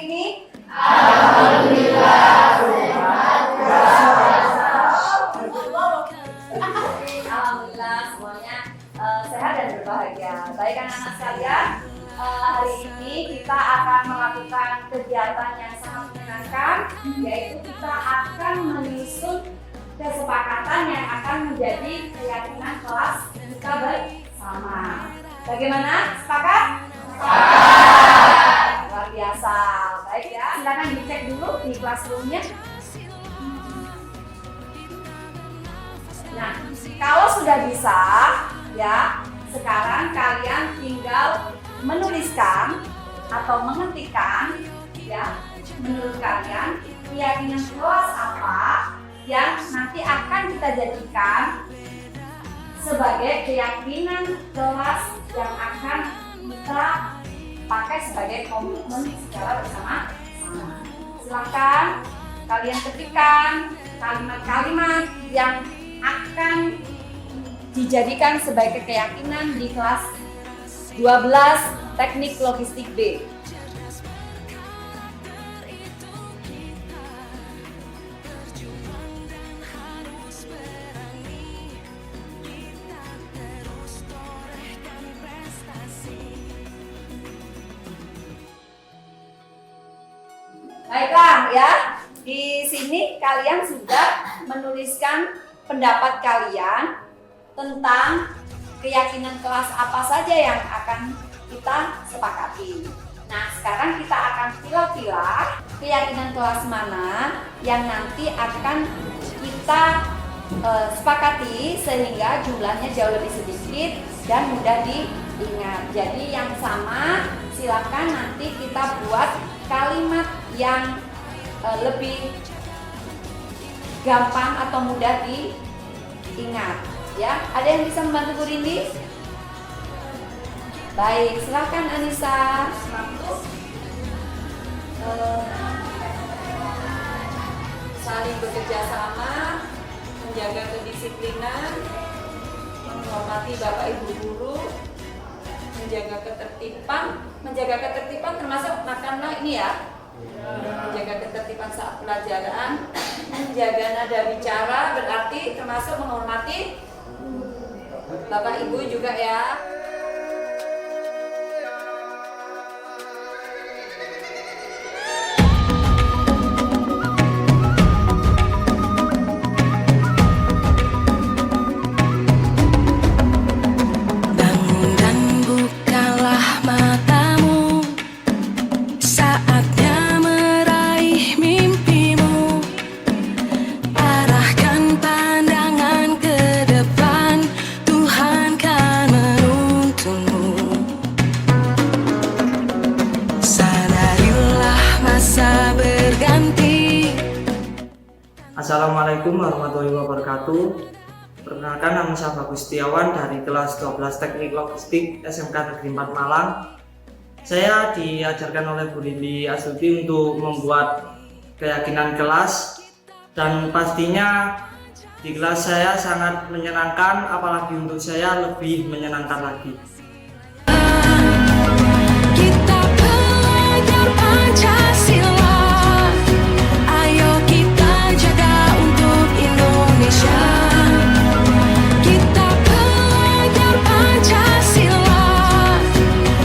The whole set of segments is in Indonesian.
ini? Alhamdulillah sehat. Alhamdulillah semuanya sehat dan berbahagia. Baik anak-anak sekalian, hari ini kita akan melakukan kegiatan yang sangat menyenangkan, yaitu kita akan menyusun kesepakatan yang akan menjadi keyakinan kelas kita bersama. Bagaimana? Sepakat? Sepakat. Luar biasa. Baik ya, silakan dicek dulu di classroom-nya. Nah, kalau sudah bisa, ya, sekarang kalian tinggal menuliskan atau mengetikkan, ya, menurut kalian keyakinan kelas apa yang nanti akan kita jadikan sebagai keyakinan kelas yang akan kita pakai sebagai komitmen secara bersama-sama. Silakan kalian ketikkan kalimat-kalimat yang akan dijadikan sebagai keyakinan di kelas 12 Teknik Logistik B. Baiklah ya, di sini kalian sudah menuliskan pendapat kalian tentang keyakinan kelas apa saja yang akan kita sepakati. Nah, sekarang kita akan pilah-pilah keyakinan kelas mana yang nanti akan kita sepakati sehingga jumlahnya jauh lebih sedikit dan mudah diingat. Jadi yang sama silakan nanti kita buat kalimat yang lebih gampang atau mudah diingat, ya. Ada yang bisa membantu Bu Rindi? Baik, silakan Anissa. Saling bekerja sama, menjaga kedisiplinan, menghormati Bapak Ibu guru, menjaga ketertiban termasuk makanlah ini ya. Menjaga ketertiban saat pelajaran, menjaga nada bicara berarti termasuk menghormati Bapak Ibu juga ya. Assalamualaikum warahmatullahi wabarakatuh. Perkenalkan, nama saya Bagus Setiawan dari kelas 12 Teknik Logistik SMK Negeri 4 Malang. Saya diajarkan oleh Bu Rindi Astuti untuk membuat keyakinan kelas, dan pastinya di kelas saya sangat menyenangkan, apalagi untuk saya lebih menyenangkan lagi. Kita belajar Pancasila. Kita belajar Pancasila.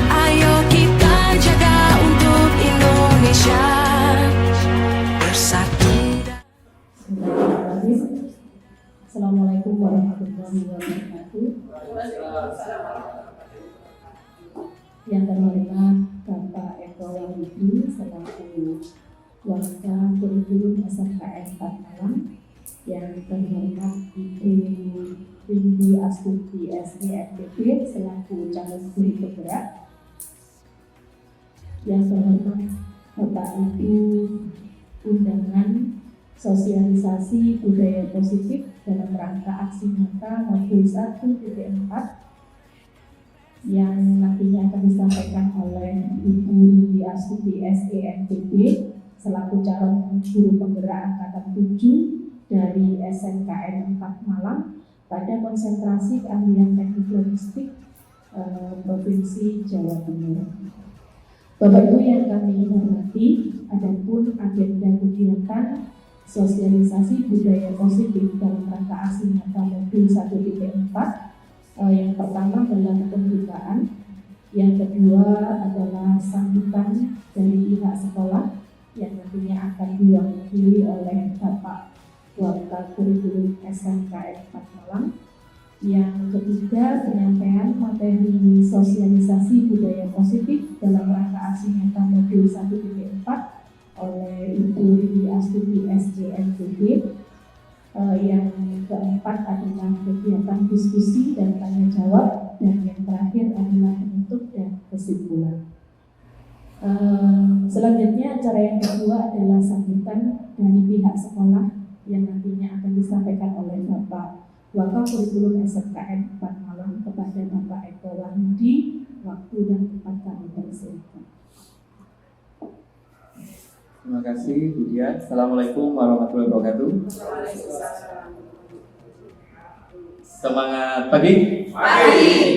Ayo kita jaga untuk Indonesia. Bersatu. Assalamualaikum warahmatullahi wabarakatuh. Yang terhormat Bapak Eko Wahyudi selaku Warga Kurikulum SMKN 4 Malang, yang terhormat Ibu Rindi Astuti SEMPB selaku calon guru penggerak, yang terhormat Bapak Ibu undangan sosialisasi budaya positif dalam rangka aksi nyata modul 1.4 yang nantinya akan disampaikan oleh Ibu Rindi Astuti SEMPB selaku calon guru penggerak angkatan 7 dari SMKN 4 Malang pada konsentrasi keahlian teknik logistik Provinsi Jawa Timur. Bapak Ibu yang kami hormati, adapun agenda kegiatan sosialisasi budaya positif dalam rangka aksi nyata modul 1.4. Yang pertama adalah pembukaan, yang kedua adalah sambutan dari pihak sekolah yang nantinya akan diwakili oleh Bapak Wakil Kurikulum SMKN 4 Malang. Yang ketiga, penyampaian materi sosialisasi budaya positif dalam rangka aksi nyata modul 1.4 oleh Ibu Ridi Astuti SJMPD. Yang keempat adalah kegiatan diskusi dan tanya jawab, dan yang terakhir adalah penutup dan kesimpulan. Selanjutnya acara yang kedua adalah sambutan dari pihak sekolah yang nantinya akan disampaikan oleh Bapak Wakil Kurikulum SMKN 4 Malang kepada Bapak Eko Wahyudi. Waktu dan tempat kami persilakan. Terima kasih Bu Dian. Assalamualaikum warahmatullahi wabarakatuh. Semangat pagi. Pagi.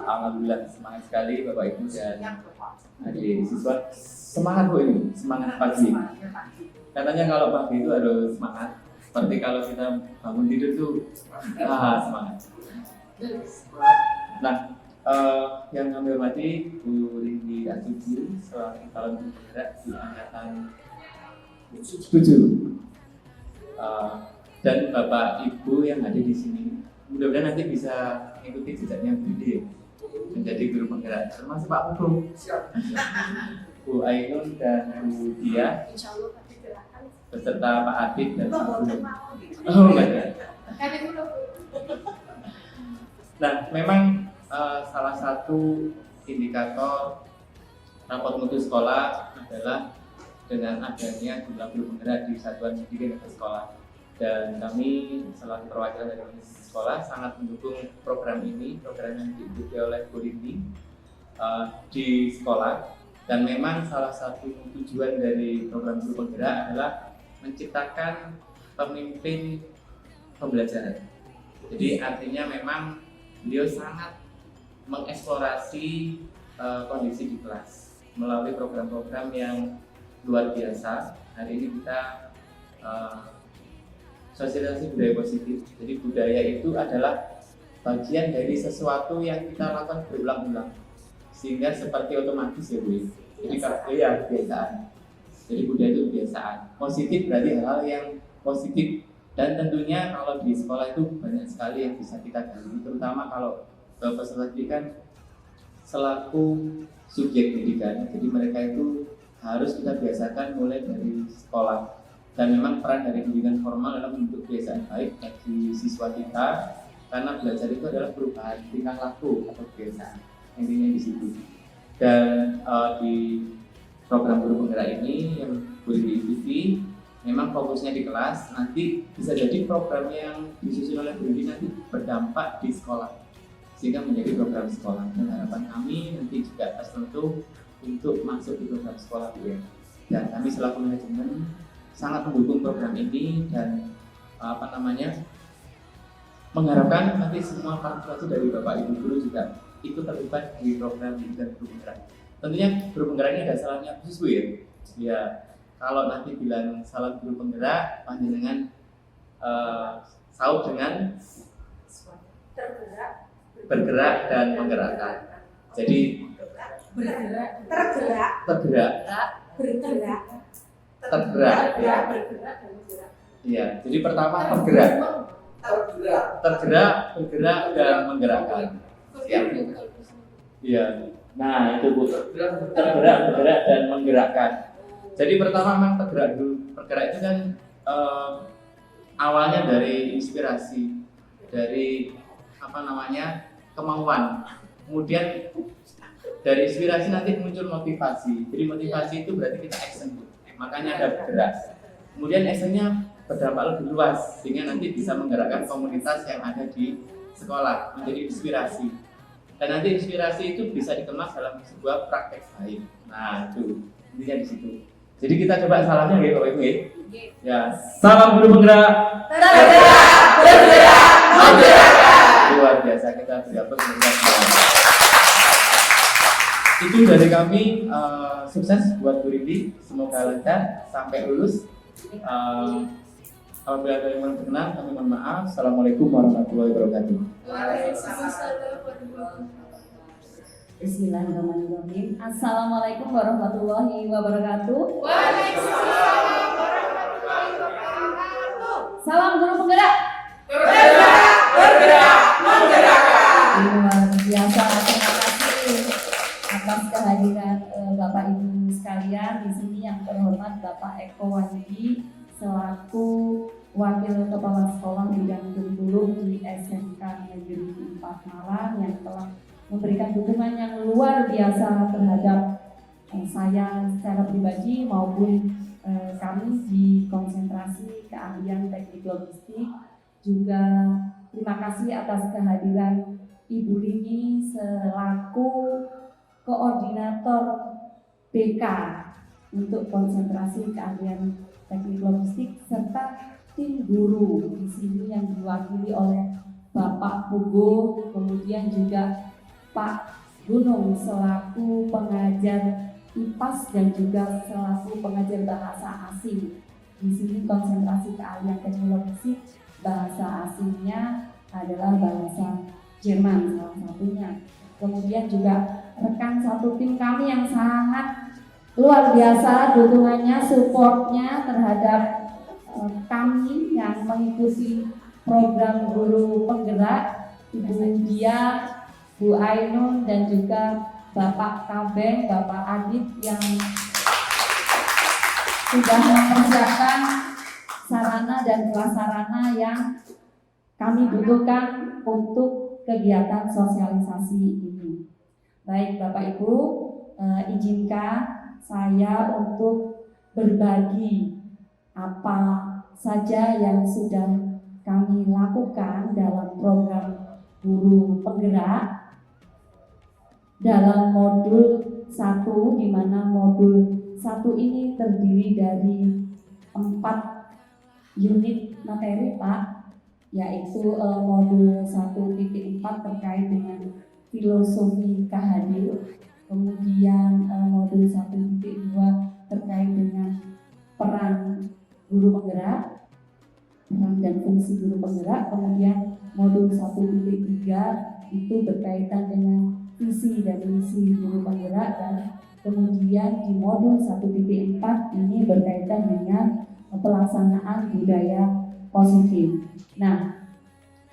Alhamdulillah semangat sekali Bapak Ibu dan adik siswa. Semangat Bu ini, semangat pagi. Katanya kalau pagi itu harus semangat. Seperti kalau kita bangun tidur tuh semangat. Nah, yang kami hormati Bu Rindi Astuti seorang calon penggerak di angkatan 7, dan Bapak Ibu yang ada di sini. Mudah-mudahan nanti bisa mengikuti jejaknya Bu Rindi menjadi guru penggerak, termasuk Pak Hukum, Bu Ainun dan Bu Dia, beserta Pak Adit dan Pak Guru. Oh enggak. Nah, memang salah satu indikator rapot mutu sekolah adalah dengan adanya jumlah guru penggerak di satuan pendidikan atau sekolah, dan kami selaku perwakilan dari sekolah sangat mendukung program ini, program yang diikuti oleh Bu Rindi di sekolah. Dan memang salah satu tujuan dari program guru penggerak adalah menciptakan pemimpin pembelajaran. Jadi artinya memang beliau sangat mengeksplorasi kondisi di kelas melalui program-program yang luar biasa. Hari ini kita sosialisasi budaya positif. Jadi budaya itu adalah bagian dari sesuatu yang kita lakukan berulang-ulang, sehingga seperti otomatis ya Bu. Jadi kalau kebiasaan. Jadi budaya itu kebiasaan. Positif berarti hal yang positif, dan tentunya kalau di sekolah itu banyak sekali yang bisa kita gali, terutama kalau peserta pendidikan selaku subjek pendidikan. Jadi mereka itu harus kita biasakan mulai dari sekolah, dan memang peran dari pendidikan formal adalah membentuk kebiasaan baik bagi siswa kita, karena belajar itu adalah perubahan tingkah laku atau kebiasaan, intinya di situ. Dan di program guru penggerak ini yang boleh diikuti, memang fokusnya di kelas, nanti bisa jadi program yang disusun oleh Bu Rindi nanti berdampak di sekolah, sehingga menjadi program sekolah. Dan harapan kami nanti juga tersentuh untuk masuk di program sekolah Bu ya. Dan kami selaku manajemen sangat mendukung program ini, dan mengharapkan nanti semua partisipasi dari Bapak Ibu guru juga ikut terlibat di program pendidikan guru penggerak. Tentunya guru penggerak ini ada salahnya khusus Bu ya. Ya, kalau nanti bilang salam guru penggerak, panjenengan saut dengan bergerak dan menggerakkan. Jadi tergerak. Iya, jadi pertama tergerak, bergerak dan menggerakkan. Siap. Iya. Nah, itu Bu. Tergerak, bergerak dan menggerakkan. Jadi pertama memang tergerak dulu. Bergerak itu kan awalnya dari inspirasi, dari kemauan. Kemudian dari inspirasi nanti muncul motivasi. Jadi motivasi itu berarti kita action. Makanya ada bergerak. Kemudian actionnya berdampak lebih luas, sehingga nanti bisa menggerakkan komunitas yang ada di sekolah, menjadi inspirasi. Dan nanti inspirasi itu bisa dikemas dalam sebuah praktek baik. Nah, itu intinya di situ. Jadi kita coba salahnya ya Bapak Ibu ya. Salam guru penggerak. Bergerak. Luar biasa, kita bergabung dengan Itu dari kami. Sukses buat Bu Rindi, semoga lancar sampai lulus. Apabila ada yang berkenan, kami mohon maaf. Assalamualaikum warahmatullahi wabarakatuh. Bismillahirrahmanirrahim. Assalamualaikum warahmatullahi wabarakatuh. Salam guru penggerak. Luar biasa, terima kasih atas kehadiran Bapak Ibu sekalian di sini. Yang terhormat Bapak Eko Wahyudi selaku Wakil Kepala Sekolah Bidang Kurikulum di SMK Negeri 4 Malang yang telah memberikan dukungan yang luar biasa terhadap saya secara pribadi maupun kami di konsentrasi keahlian teknik logistik. Juga terima kasih atas kehadiran Ibu Rini selaku koordinator BK untuk konsentrasi keahlian teknik logistik serta tim guru di sini yang diwakili oleh Bapak Pugo, kemudian juga Pak Gunung selaku pengajar IPAS dan juga selaku pengajar bahasa asing. Di sini konsentrasi keahlian teknik logistik, bahasa asingnya adalah bahasa Jerman salah satunya. Kemudian juga rekan satu tim kami yang sangat luar biasa dukungannya, supportnya terhadap kami yang mengikuti program guru penggerak, Ibu Dia, Bu Ainun, dan juga Bapak Kabeng, Bapak Adit yang sudah mempersiapkan sarana dan prasarana yang kami butuhkan untuk kegiatan sosialisasi ini. Baik Bapak Ibu, izinkan saya untuk berbagi apa saja yang sudah kami lakukan dalam program guru penggerak dalam modul 1, di mana modul 1 ini terdiri dari 4 unit materi Pak, yaitu modul 1.4 terkait dengan filosofi kahadir, kemudian modul 1.2 terkait dengan peran guru penggerak, peran dan fungsi guru penggerak, kemudian modul 1.3 itu berkaitan dengan visi dan misi guru penggerak, dan kemudian di modul 1.4 ini berkaitan dengan pelaksanaan budaya positif. Nah,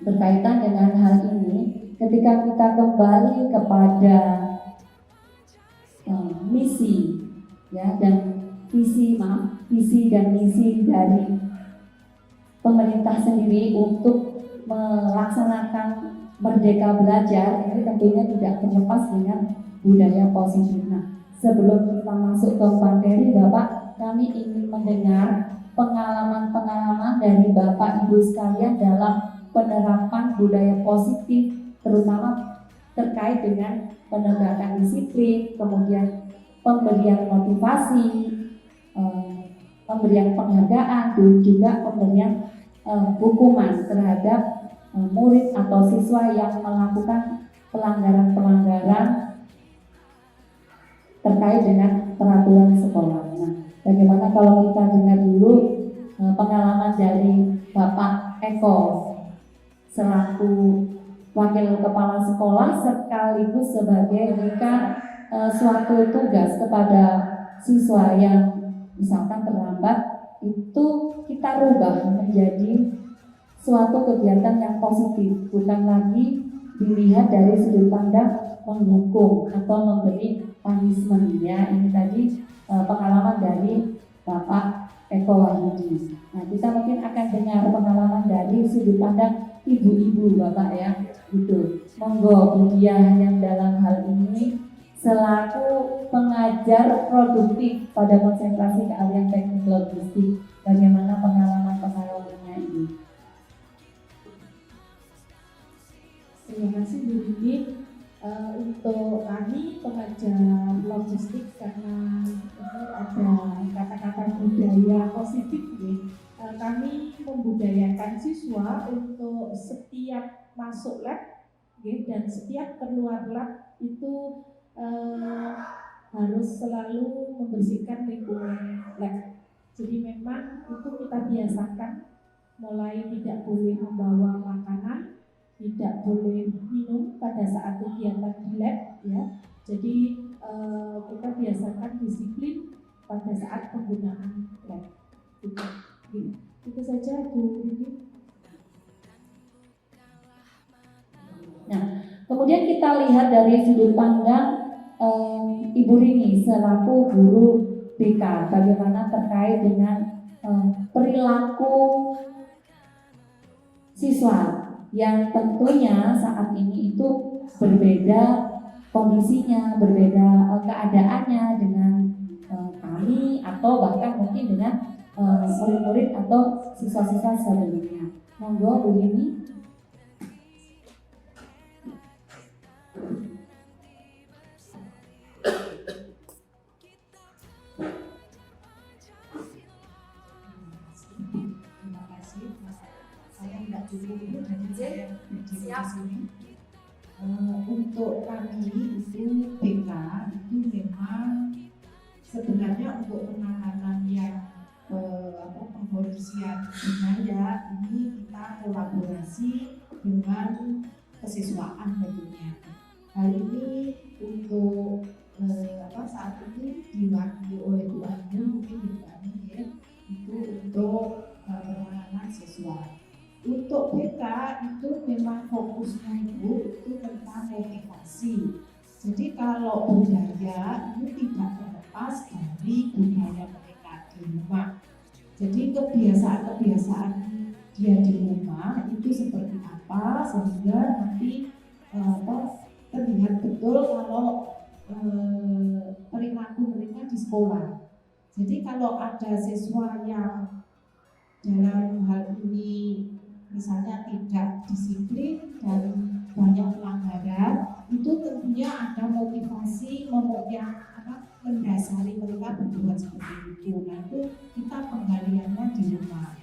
berkaitan dengan hal ini, ketika kita kembali kepada misi ya dan visi dan misi dari pemerintah sendiri untuk melaksanakan Merdeka Belajar, ini tentunya tidak terlepas dengan budaya positif. Nah, sebelum kita masuk ke materi Bapak, kami ingin mendengar pengalaman-pengalaman dari Bapak Ibu sekalian dalam penerapan budaya positif, terutama terkait dengan penegakan disiplin, kemudian pemberian motivasi, pemberian penghargaan, dan juga pemberian hukuman terhadap murid atau siswa yang melakukan pelanggaran-pelanggaran terkait dengan peraturan sekolah. Nah, bagaimana kalau kita dengar dulu pengalaman dari Bapak Eko selaku Wakil Kepala Sekolah sekaligus sebagai rekan suatu tugas kepada siswa yang misalkan terlambat, itu kita rubah menjadi suatu kegiatan yang positif, bukan lagi dilihat dari sudut pandang menghukum atau memberi punishment ya. Ini tadi pengalaman dari Bapak Eko Wahyudi. Nah, kita mungkin akan dengar pengalaman dari sudut pandang ibu-ibu Bapak ya, gitu. Monggo Bu Diah yang dalam hal ini selaku pengajar produktif pada konsentrasi keahlian teknik logistik, bagaimana pengalaman-pengalamannya ini? Terima kasih Bu Rini. Untuk kami pengajar logistik, karena ada kata-kata budaya positif nih, kami membudayakan siswa untuk setiap masuk lab dan setiap keluar lab itu harus selalu membersihkan lingkungan lab. Jadi memang itu kita biasakan, mulai tidak boleh membawa makanan, tidak boleh minum pada saat kegiatan di lab, ya. Jadi kita biasakan disiplin pada saat penggunaan lab. Itu saja Bu Ridi. Nah, kemudian kita lihat dari sudut pandang Ibu Rini selaku guru BK, bagaimana terkait dengan perilaku siswa yang tentunya saat ini itu berbeda kondisinya, berbeda keadaannya dengan kami atau bahkan mungkin dengan murid-murid atau siswa-siswa sebelumnya. Monggo Bu Rini. Saya tidak cukup dulu dan saya di sini. Untuk kami itu BK itu memang sebenarnya untuk penanganan yang pengkondisian budaya ini kita kolaborasi dengan kesiswaan tentunya. Hal ini untuk saat ini diwakili oleh Bu Anu, mungkin Bu Anu ya, itu untuk penanganan siswa. Untuk BK itu memang fokusnya itu tentang motivasi. Jadi kalau budaya ini tidak terlepas dari budaya mereka di rumah. Jadi kebiasaan-kebiasaan dia di rumah itu seperti apa sehingga nanti terlihat betul kalau perilaku mereka di sekolah. Jadi kalau ada siswa yang dalam hal ini misalnya tidak disiplin dan banyak pelanggaran, itu tentunya ada motivasi yang mendasari mereka berbuat seperti itu. Nah itu kita penggaliannya di rumah.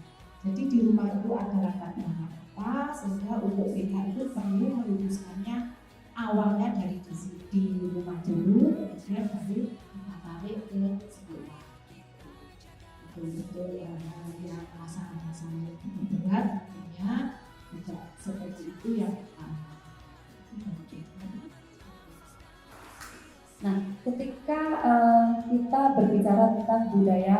Jadi di rumah itu ada latar belakang apa, sehingga untuk BK itu perlu meluruskannya awalnya dari di rumah dulu, kemudian baru kita tarik ke sekolah. Betul-betul yang masalah-masalah berat tentunya tidak seperti itu yang pertama. Nah, ketika kita berbicara tentang budaya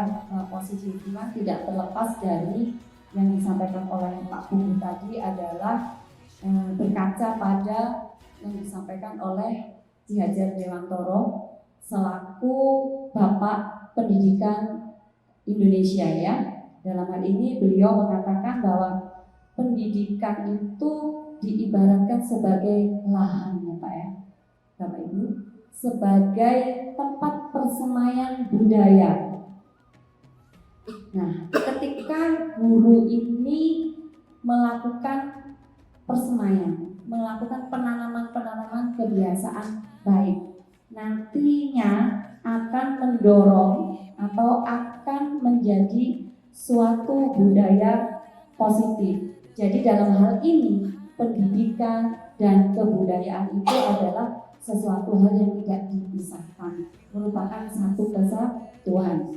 positif, tidak terlepas dari yang disampaikan oleh Pak Pugu tadi adalah berkaca pada yang disampaikan oleh Ki Hajar Dewantoro selaku Bapak Pendidikan Indonesia, ya. Dalam hal ini beliau mengatakan bahwa pendidikan itu diibaratkan sebagai lahan, ya Pak, ya, Bapak Ibu, sebagai tempat persemaian budaya. Nah, ketika guru ini melakukan persemaian, melakukan penanaman kebiasaan baik, nantinya akan mendorong atau akan menjadi suatu budaya positif. Jadi dalam hal ini pendidikan dan kebudayaan itu adalah sesuatu hal yang tidak dipisahkan, merupakan satu kesatuan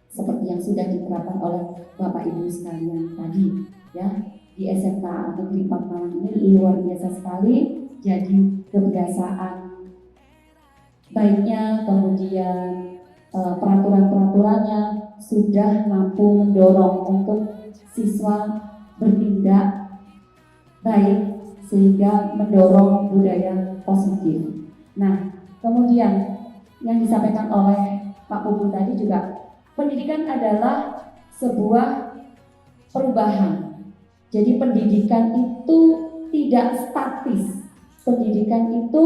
seperti yang sudah diterapkan oleh Bapak Ibu sekalian tadi, ya. Di SMK Negeri 4 Malang ini luar biasa sekali. Jadi kebiasaan baiknya, kemudian peraturan-peraturannya sudah mampu mendorong untuk siswa bertindak baik sehingga mendorong budaya positif. Nah, kemudian yang disampaikan oleh Pak Pugu tadi juga, pendidikan adalah sebuah perubahan. Jadi pendidikan itu tidak statis. Pendidikan itu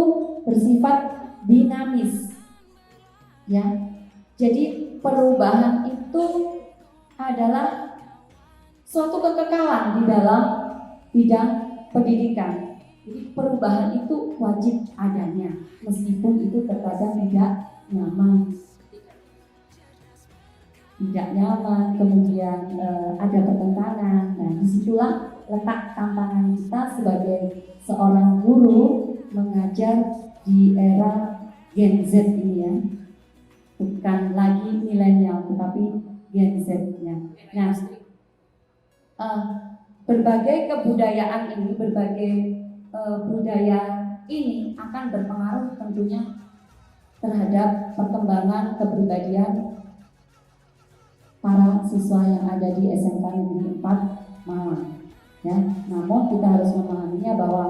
bersifat dinamis. Ya. Jadi perubahan itu adalah suatu kekekalan di dalam bidang pendidikan. Jadi perubahan itu wajib adanya, meskipun itu terkadang tidak nyaman. Kemudian ada pertentangan. Nah, disitulah letak tantangan kita sebagai seorang guru mengajar di era Gen Z ini ya, bukan lagi milenial tetapi Gen Z-nya. Nah, berbagai kebudayaan ini, berbagai budaya ini akan berpengaruh tentunya terhadap perkembangan kepribadian para siswa yang ada di SMK Negeri 4 Malang. Ya, namun kita harus memahaminya bahwa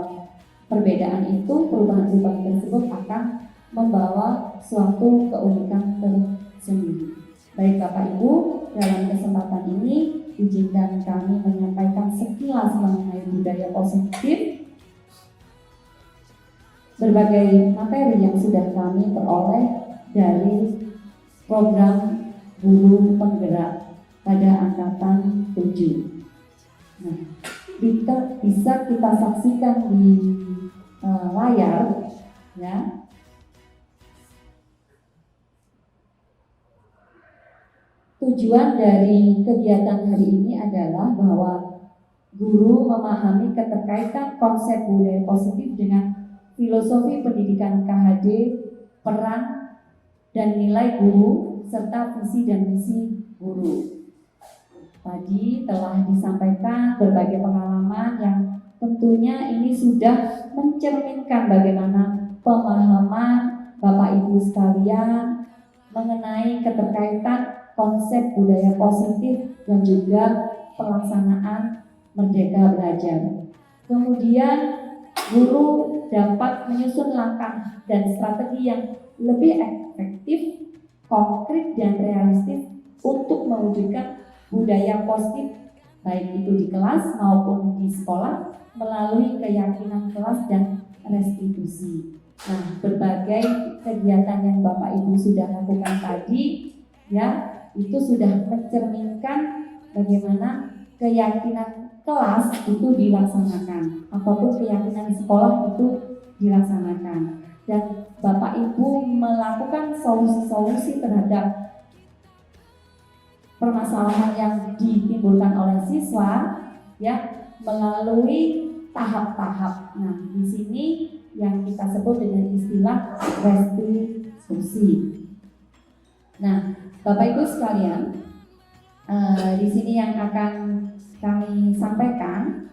perbedaan itu, perubahan-perubahan tersebut akan membawa suatu keunikan tersendiri. Baik Bapak Ibu, dalam kesempatan ini izinkan kami menyampaikan sekilas mengenai budaya positif, berbagai materi yang sudah kami peroleh dari program guru penggerak pada angkatan 7. Nah, bisa kita saksikan di layar ya. Tujuan dari kegiatan hari ini adalah bahwa guru memahami keterkaitan konsep budaya positif dengan filosofi pendidikan KHD, peran dan nilai guru, serta visi dan misi guru. Tadi telah disampaikan berbagai pengalaman yang tentunya ini sudah mencerminkan bagaimana pemahaman Bapak Ibu sekalian mengenai keterkaitan konsep budaya positif dan juga pelaksanaan Merdeka Belajar. Kemudian guru dapat menyusun langkah dan strategi yang lebih efektif, konkret dan realistis untuk mewujudkan budaya positif baik itu di kelas maupun di sekolah melalui keyakinan kelas dan restitusi. Nah, berbagai kegiatan yang Bapak Ibu sudah lakukan tadi ya, itu sudah mencerminkan bagaimana keyakinan kelas itu dilaksanakan, ataupun keyakinan di sekolah itu dilaksanakan. Dan Bapak Ibu melakukan solusi-solusi terhadap permasalahan yang ditimbulkan oleh siswa ya melalui tahap-tahap. Nah, di sini yang kita sebut dengan istilah restitusi. Nah, Bapak Ibu sekalian, di sini yang akan kami sampaikan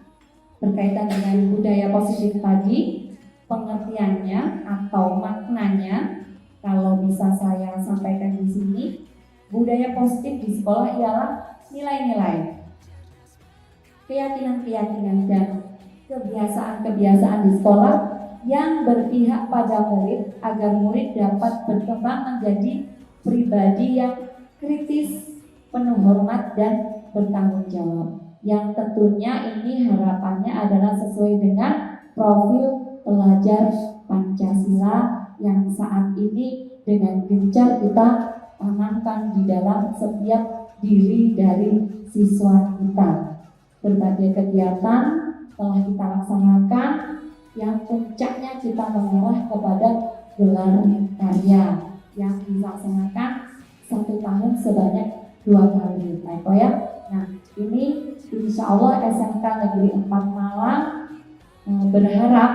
berkaitan dengan budaya positif tadi, pengertiannya atau maknanya, kalau bisa saya sampaikan di sini, budaya positif di sekolah ialah nilai-nilai, keyakinan-keyakinan dan kebiasaan-kebiasaan di sekolah yang berpihak pada murid agar murid dapat berkembang menjadi pribadi yang kritis, penuh hormat dan bertanggung jawab. Yang tentunya ini harapannya adalah sesuai dengan profil pelajar Pancasila yang saat ini dengan gencar kita tanamkan di dalam setiap diri dari siswa kita. Berbagai kegiatan telah kita laksanakan yang puncaknya kita mengarah kepada gelar karya yang dilaksanakan 1 tahun sebanyak 2 kali. Baik ya. Nah, ini insya Allah SMK Negeri 4 Malang berharap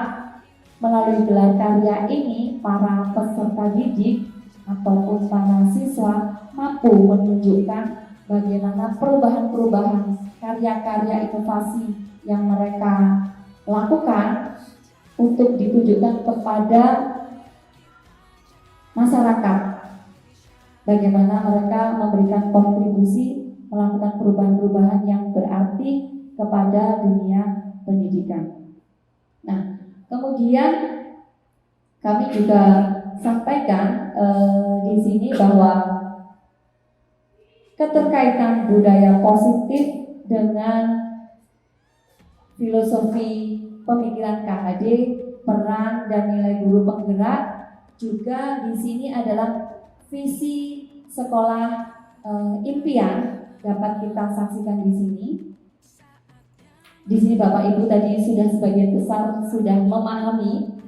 melalui gelar karya ini para peserta didik ataupun para siswa mampu menunjukkan bagaimana perubahan-perubahan karya-karya inovasi yang mereka lakukan untuk ditujukan kepada masyarakat. Bagaimana mereka memberikan kontribusi melakukan perubahan-perubahan yang berarti kepada dunia pendidikan. Nah, kemudian kami juga sampaikan di sini bahwa keterkaitan budaya positif dengan filosofi pemikiran KHD, peran dan nilai guru penggerak juga di sini adalah visi sekolah impian dapat kita saksikan di sini. Di sini Bapak Ibu tadi sudah sebagian besar sudah memahami,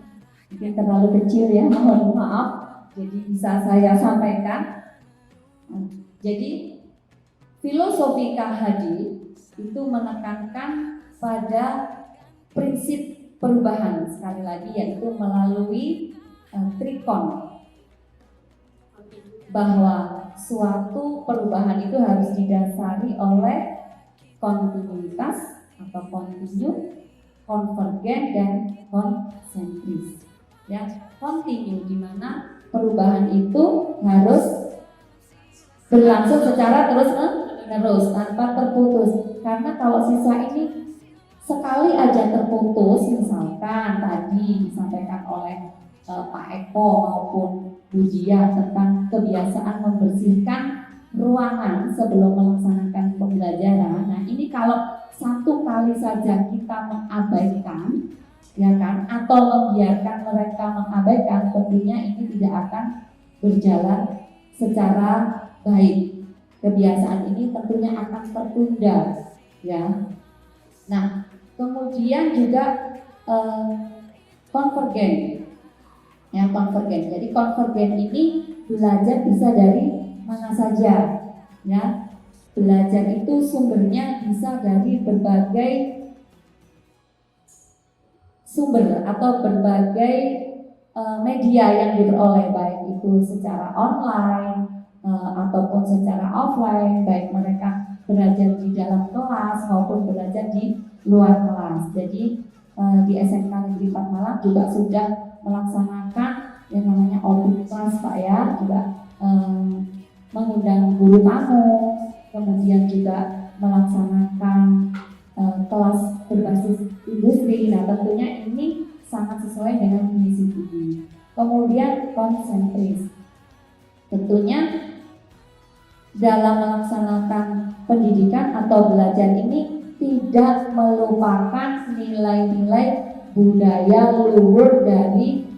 mungkin terlalu kecil ya, mohon maaf. Jadi bisa saya sampaikan. Jadi filosofi KHD itu menekankan pada prinsip perubahan sekali lagi yaitu melalui trikon bahwa suatu perubahan itu harus didasari oleh kontinuitas atau kontinu, konvergen dan konsentris. Ya, kontinu di mana perubahan itu harus berlangsung secara terus-menerus tanpa terputus. Karena kalau siswa ini sekali aja terputus, misalkan tadi disampaikan oleh Pak Eko maupun Bu Dia tentang kebiasaan membersihkan ruangan sebelum melaksanakan pembelajaran. Nah, ini kalau satu kali saja kita mengabaikan, ya kan, atau membiarkan mereka mengabaikan, tentunya ini tidak akan berjalan secara baik. Kebiasaan ini tentunya akan tertunda, ya. Nah, kemudian juga konvergen, ya, konvergen. Jadi konvergen ini belajar bisa dari mana saja, ya. Belajar itu sumbernya bisa dari berbagai sumber atau berbagai media yang diperoleh, baik itu secara online ataupun secara offline, baik mereka belajar di dalam kelas maupun belajar di luar kelas. Jadi di SMK Negeri 4 Malang juga sudah melaksanakan yang namanya open class, Pak, ya, juga mengundang guru tamu, kemudian juga melaksanakan kelas berbasis industri. Nah, tentunya ini sangat sesuai dengan misi ini. Kemudian konsentris, tentunya dalam melaksanakan pendidikan atau belajar ini tidak melupakan nilai-nilai budaya luhur dari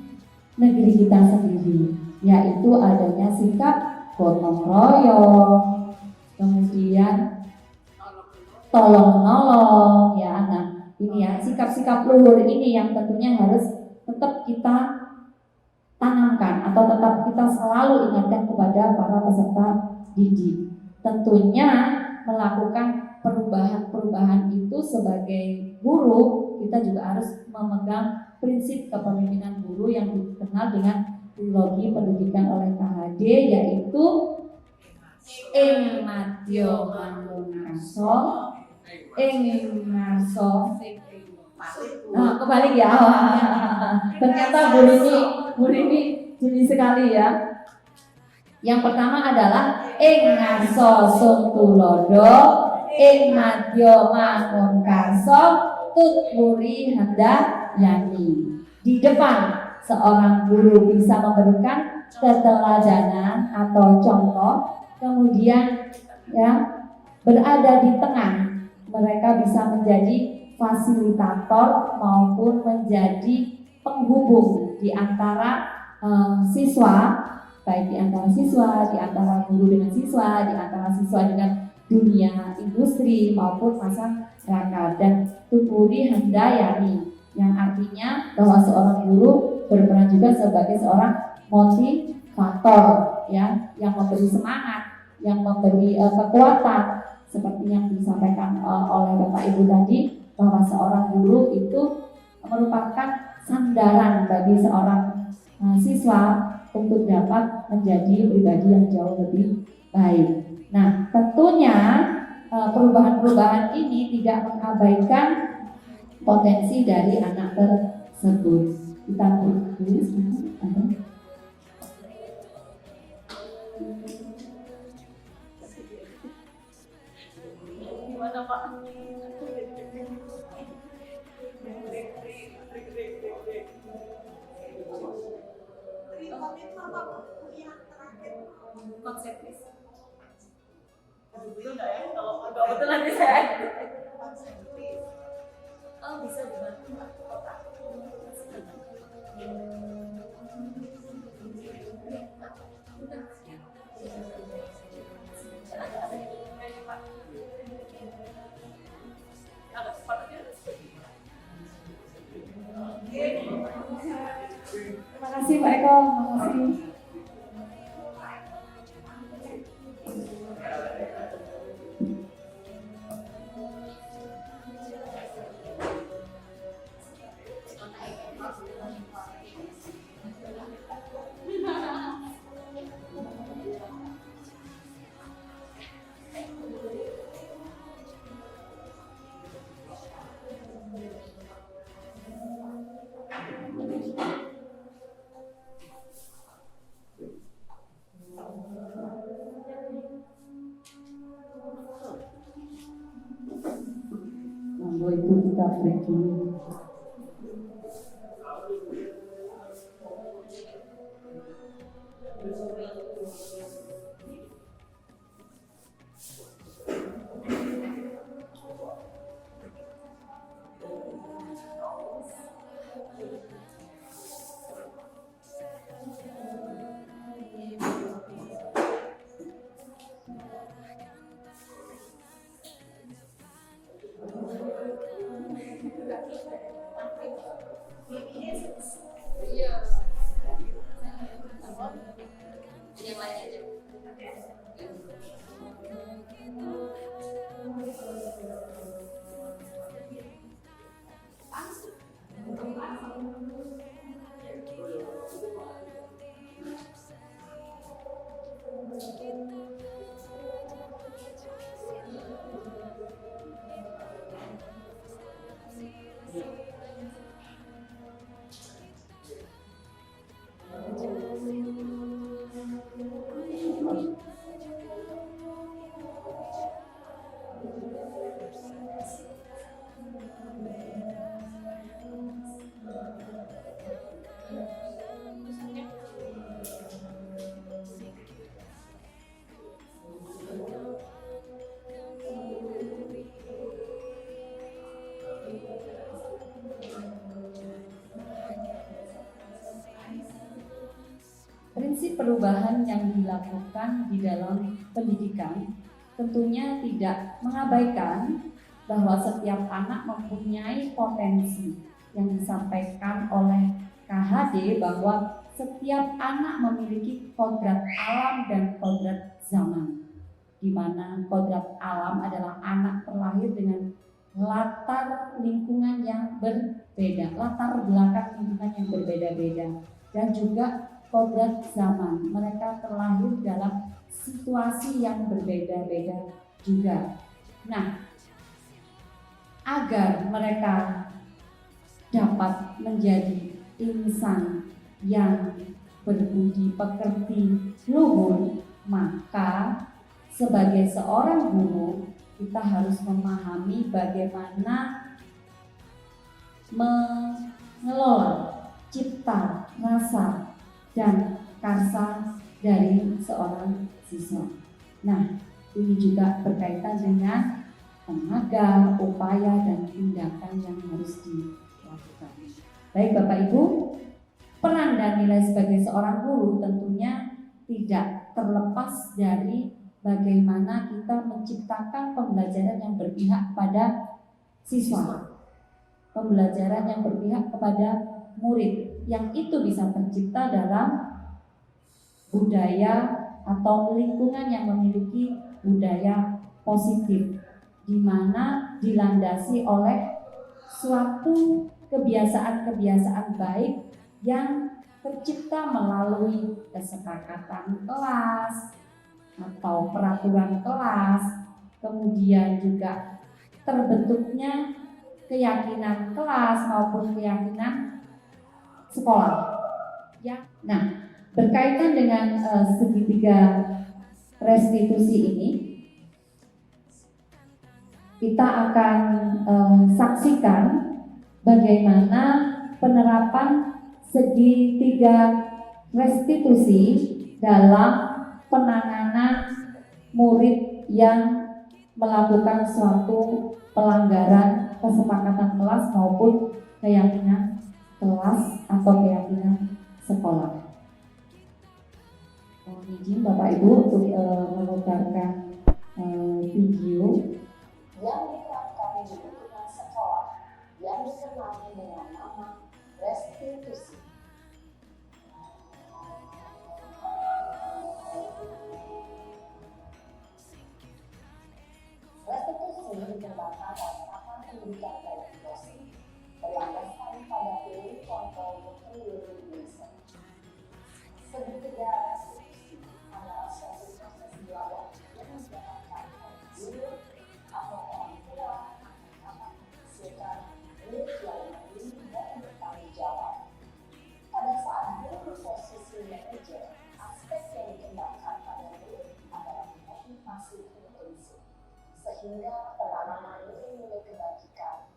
negeri kita sendiri, yaitu adanya sikap gotong royong, kemudian tolong menolong, ya. Nah, ini ya, sikap-sikap luhur ini yang tentunya harus tetap kita tanamkan atau tetap kita selalu ingatkan kepada para peserta didik. Tentunya melakukan perubahan-perubahan itu sebagai guru, kita juga harus memegang prinsip kepemimpinan guru yang dikenal dengan trilogi pendidikan oleh KHD, yaitu ing madya manungso, ing ngarso. Nah, kembali ya. Ternyata Bu Rini jeli sekali ya. Yang pertama adalah ing ngarso sung tulodo, ing madya manungso tuturi handayani. Di depan seorang guru bisa memberikan keteladanan atau contoh, kemudian ya berada di tengah, mereka bisa menjadi fasilitator maupun menjadi penghubung di antara siswa, baik di antara siswa, di antara guru dengan siswa, di antara siswa dengan dunia industri maupun masyarakat. Dan tuturi handayani, yang artinya bahwa seorang guru berperan juga sebagai seorang motivator, ya, yang memberi semangat, yang memberi kekuatan, seperti yang disampaikan oleh Bapak Ibu tadi, bahwa seorang guru itu merupakan sandaran bagi seorang siswa untuk dapat menjadi pribadi yang jauh lebih baik. Nah, tentunya perubahan-perubahan ini tidak mengabaikan potensi dari anak tersebut. Kita tulis gimana Pak? Konseptis. Betul nggak ya? Kalau nggak betul nanti saya. Oh, bisa dibantu Pak. Terima kasih Pak Eko, terima kasih. Ibu kita break dulu. Prinsip perubahan yang dilakukan di dalam pendidikan tentunya tidak mengabaikan bahwa setiap anak mempunyai potensi yang disampaikan oleh KHD bahwa setiap anak memiliki kodrat alam dan kodrat zaman, di mana kodrat alam adalah anak terlahir dengan latar lingkungan yang berbeda, latar belakang lingkungan yang berbeda-beda, dan juga kodrat zaman, mereka terlahir dalam situasi yang berbeda-beda juga. Nah, agar mereka dapat menjadi insan yang berbudi pekerti luhur, maka sebagai seorang guru kita harus memahami bagaimana mengelola cipta, rasa, dan karsa dari seorang siswa. Nah, ini juga berkaitan dengan tenaga, upaya, dan tindakan yang harus dilakukan. Baik Bapak Ibu, peran dan nilai sebagai seorang guru tentunya tidak terlepas dari bagaimana kita menciptakan pembelajaran yang berpihak pada siswa, pembelajaran yang berpihak kepada murid, yang itu bisa tercipta dalam budaya atau lingkungan yang memiliki budaya positif, di mana dilandasi oleh suatu kebiasaan-kebiasaan baik yang tercipta melalui kesepakatan kelas atau peraturan kelas, kemudian juga terbentuknya keyakinan kelas maupun keyakinan sekolah. Ya. Nah, berkaitan dengan segitiga restitusi ini, kita akan saksikan bagaimana penerapan segitiga restitusi dalam penanganan murid yang melakukan suatu pelanggaran kesepakatan kelas maupun keyakinan kelas atau keyakinan sekolah. Mohon izin Bapak Ibu untuk memutarkan video yang diterapkan di lingkungan sekolah yang dikenal dengan nama restitusi. Restitusi dikembangkan dalam tahapan pendidikan dari dosen berlandaskan pada teori kontrol Indonesia. Segitiga restitusi adalah suatu proses belajar yang didapatkan oleh guru atau orang tua anak-anak secara murid yang mandiri dan bertanggung jawab. Pada saat guru posisi manajer, aspek yang dikembangkan pada murid adalah motivasi intensif, sehingga penanaman nilai-nilai kebajikan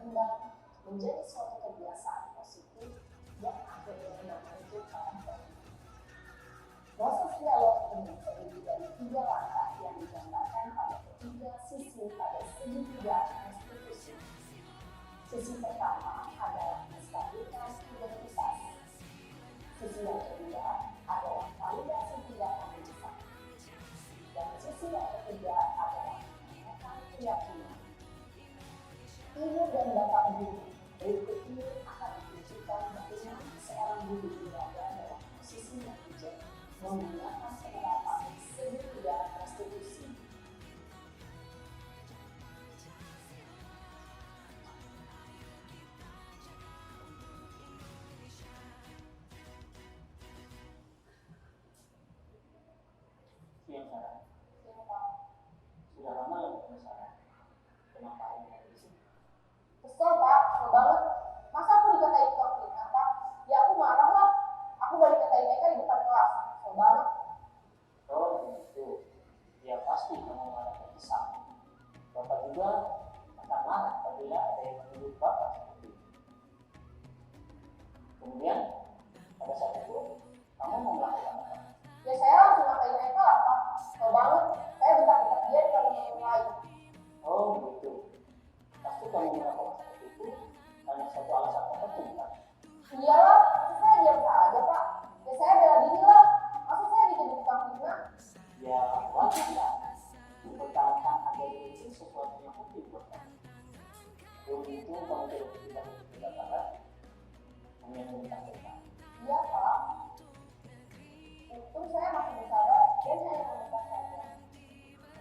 berkembang menjadi suatu kebiasaan positif yang akhirnya menunjukkan proses dialog ini terdiri dari 3 langkah yang digambarkan pada ketiga sisi pada segitiga institusi. Sisi pertama adalah menstabilkan identitas. Sisi yang kedua adalah validasi tindakan mendesak. Dan sisi yang ketiga adalah menanyakan keyakinan. Ibu dan bapak guru berikut ini akan ditunjukkan bagaimana seorang guru berada dalam posisi manajer menggunakan penerapan segitiga restitusi. Siang Sarah. Sudah lama ya ketemu Sarah. Kenapa ini hari ini? Kesel Pak, kesel banget. Masa aku dikatain tukang fitnah Pak? Ya aku marah lah. Aku balik katain mereka di depan kelas. Kesel banget. Oh gitu. Ya pasti kamu marah dan kesal. Bapak juga akan marah apabila ada yang menuduh Bapak seperti itu. Kemudian pada saat itu kamu mau melakukan apa? Ya saya langsung ngatain mereka lah Pak. Kesel banget. Saya bentak-bentak dia di depan teman lain. Oh gitu. Pasti kamu melakukan seperti itu karena satu alasan tertentu bukan? Iyalah, masa saya diam saja Pak. Ya saya bela diri lah. Masa saya dituduh tukang fitnah? Ya wajar kan? Mempertahankan agar itu sesuatu yang penting buat kamu. Begitu kamu tidak berkata menginginkan kita. Iya Pak. Untung saya masih bersabar dan hanya meminta saja.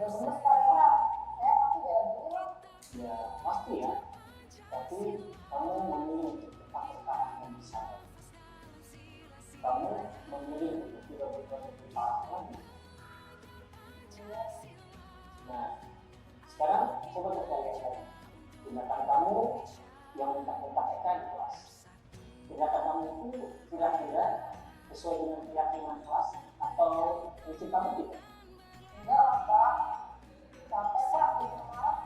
Benar sekali Pak. Saya pasti bela diri lah. Ya pasti ya. Tapi kamu memilih untuk tetap bertahan dan bersabar. Kamu memilih untuk tidak berbuat lebih parah lagi. Nah, sekarang coba kita lihat lagi. Tindakan kamu yang mentak-mentak Eka di kelas. Tindakan kamu itu kira-kira sesuai dengan keyakinan kelas atau prinsip kamu tidak? Enggak lah Pak. Capek Pak, bikin marah.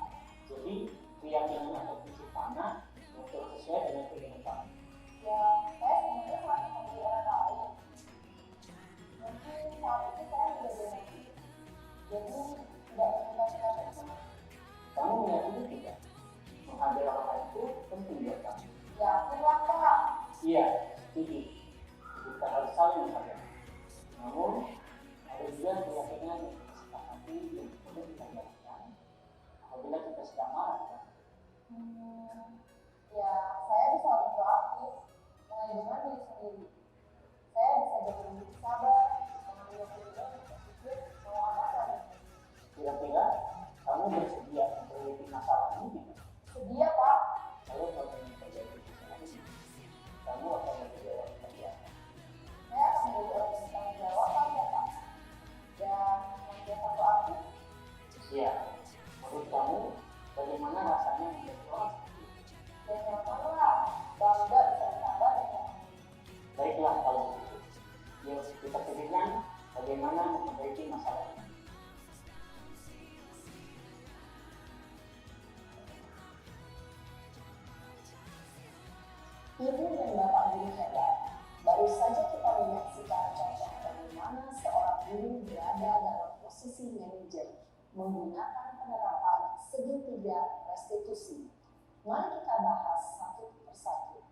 Jadi keyakinan atau prinsip mana untuk sesuai dengan keinginan kamu. Ya, saya sebenarnya masih membeli orang lain. Mungkin saat itu saya sudah berhenti. Jadi tidak meminta itu. Kamu meyakini tidak? Menghargai orang lain itu penting buat kamu. Yakin lah Pak. Iya, setuju. Kita harus saling menghargai. Namun ada juga keyakinan yang kesepakati yang perlu kita lakukan apabila kita sedang marah. Kan? Ya, saya bisa lebih proaktif, mengajukan diri sendiri. Saya bisa jadi lebih sabar, mengambil keputusan berpikir mau apa lagi. Kira-kira kamu bersedia memperbaiki masalah ini tidak? Sedia Pak. Kalau kamu memperbaiki masalah ini, kamu akan menjawab pekerjaan. Saya akan menjadi orang yang bertanggung jawab ya Pak. Dan senantiasa proaktif. Ya, menurut kamu bagaimana rasanya menjadi orang seperti itu? Dan nyaman lah, bangga bisa bersabar dan nyaman. Baiklah kalau begitu. Yuk kita pikirkan bagaimana memperbaiki masalah ini. Ibu dan bapak guru hebat, baru saja kita menyaksikan contoh bagaimana seorang guru berada dalam posisi manajer menggunakan penerapan segitiga restitusi. Mari kita bahas satu persatu.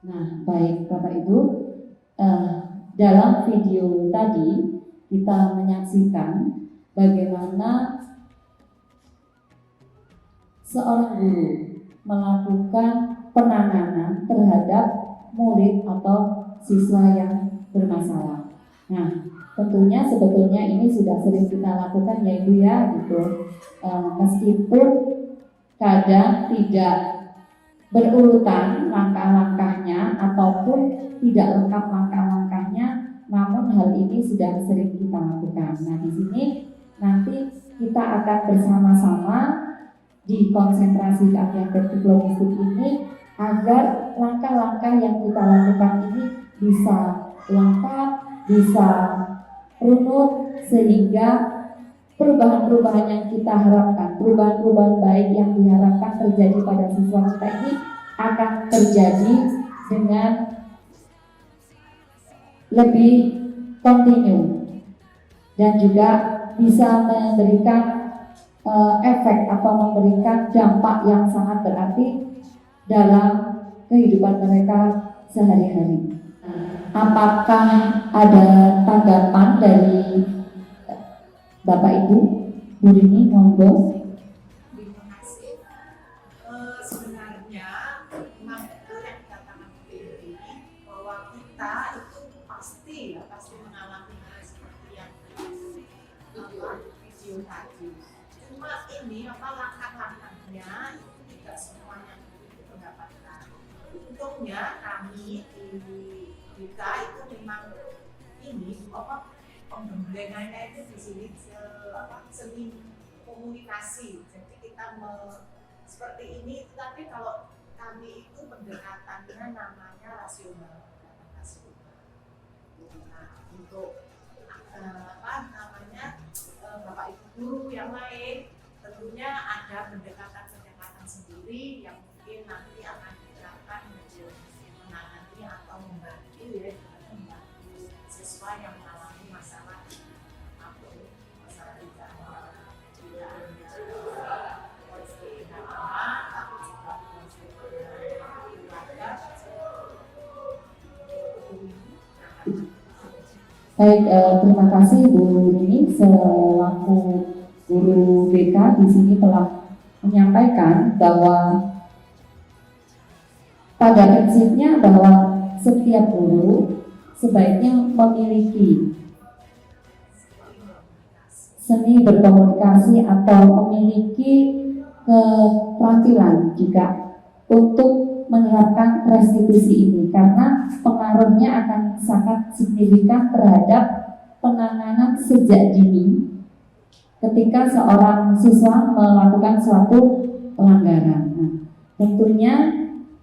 Nah, baik Bapak Ibu, dalam video tadi kita menyaksikan bagaimana seorang guru melakukan penanganan terhadap murid atau siswa yang bermasalah. Nah, tentunya sebetulnya ini sudah sering kita lakukan ya Ibu ya, gitu. Meskipun kadang tidak berurutan langkah-langkahnya ataupun tidak lengkap langkah-langkahnya, namun hal ini sudah sering kita lakukan. Nah, di sini nanti kita akan bersama-sama di konsentrasi keahlian teknik logistik ini agar langkah-langkah yang kita lakukan ini bisa lengkap, bisa runut, sehingga perubahan-perubahan yang kita harapkan, perubahan-perubahan baik yang diharapkan terjadi pada siswa kita ini akan terjadi dengan lebih kontinu dan juga bisa memberikan efek atau memberikan dampak yang sangat berarti dalam kehidupan mereka sehari-hari. Apakah ada tanggapan dari Bapak Ibu? Bu Rini, monggo. Terima kasih. Sebenarnya memang betul yang dikatakan Bu Dewi bahwa kita itu pasti mengalami hal seperti yang video tadi. Cuma ini langkah-langkahnya itu tidak semuanya begitu pendapatkan. Untungnya kami di kita itu memang ini pembendengannya itu di sini seni komunikasi. Jadi kita seperti ini, tapi kalau kami itu pendekatannya namanya rasional. Nah, untuk Bapak Ibu guru yang lain tentunya ada pendekatan-pendekatan sendiri yang mungkin nanti akan diterapkan untuk menangani atau membantu siswa yang mengalami masalah Baik, terima kasih Bu Rini selaku guru BK di sini telah menyampaikan bahwa pada prinsipnya bahwa setiap guru sebaiknya memiliki seni berkomunikasi atau memiliki keterampilan juga untuk menerapkan restitusi ini karena pengaruhnya akan sangat signifikan terhadap penanganan sejak dini ketika seorang siswa melakukan suatu pelanggaran. Nah, tentunya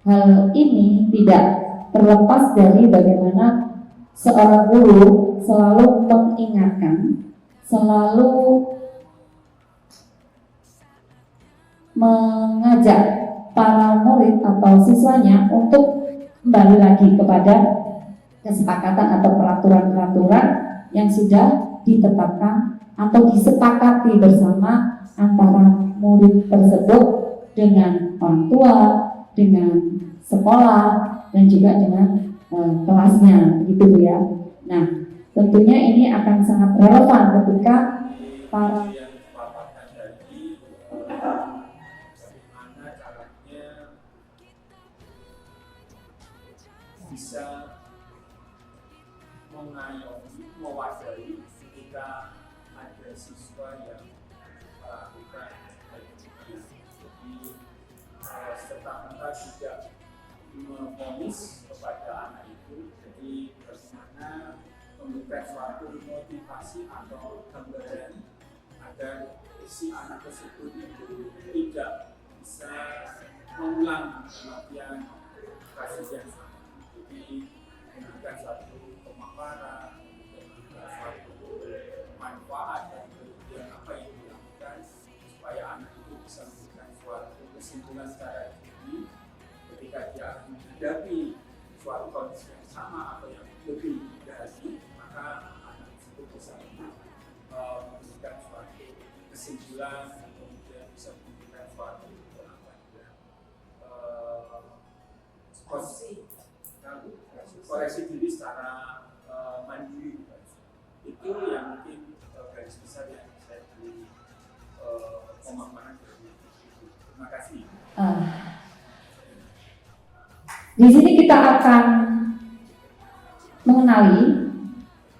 hal ini tidak terlepas dari bagaimana seorang guru selalu mengingatkan, selalu mengajak para murid atau siswanya untuk kembali lagi kepada kesepakatan atau peraturan-peraturan yang sudah ditetapkan atau disepakati bersama antara murid tersebut dengan orang tua, dengan sekolah, dan juga dengan kelasnya, gitu ya. Nah, tentunya ini akan sangat relevan ketika para bisa mengayomi, mewadahi ketika ada siswa yang melakukan pelecehan. Jadi serta-merta tidak memvonis kepada anak itu. Jadi bagaimana memberikan suatu motivasi atau gambaran agar si anak tersebut itu tidak bisa mengulang kematian kasus yang sama. Jadi memberikan suatu pemaparan, memberikan suatu manfaat dan kemudian apa yang dilakukan supaya anak itu bisa memberikan suatu kesimpulan secara diri ketika dia menghadapi suatu kondisi yang sama atau yang lebih dari maka anak tersebut bisa memberikan suatu kesimpulan dan kemudian bisa memberikan suatu koreksi diri secara mandiri. Itu yang mungkin garis besar yang saya beri pemaparan dari itu. Terima kasih. Di sini kita akan mengenali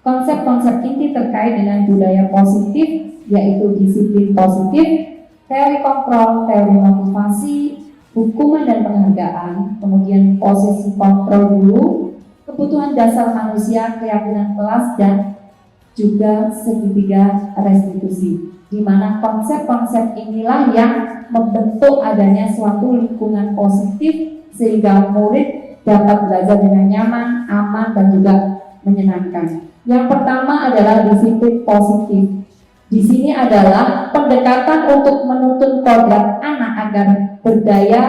konsep-konsep inti terkait dengan budaya positif, yaitu disiplin positif, teori kontrol, teori motivasi, hukuman dan penghargaan, kemudian posisi kontrol dulu, kebutuhan dasar manusia, keyakinan kelas, dan juga segitiga restitusi, di mana konsep-konsep inilah yang membentuk adanya suatu lingkungan positif sehingga murid dapat belajar dengan nyaman, aman, dan juga menyenangkan. Yang pertama adalah disiplin positif. di sini adalah pendekatan untuk menuntun kodrat anak agar berdaya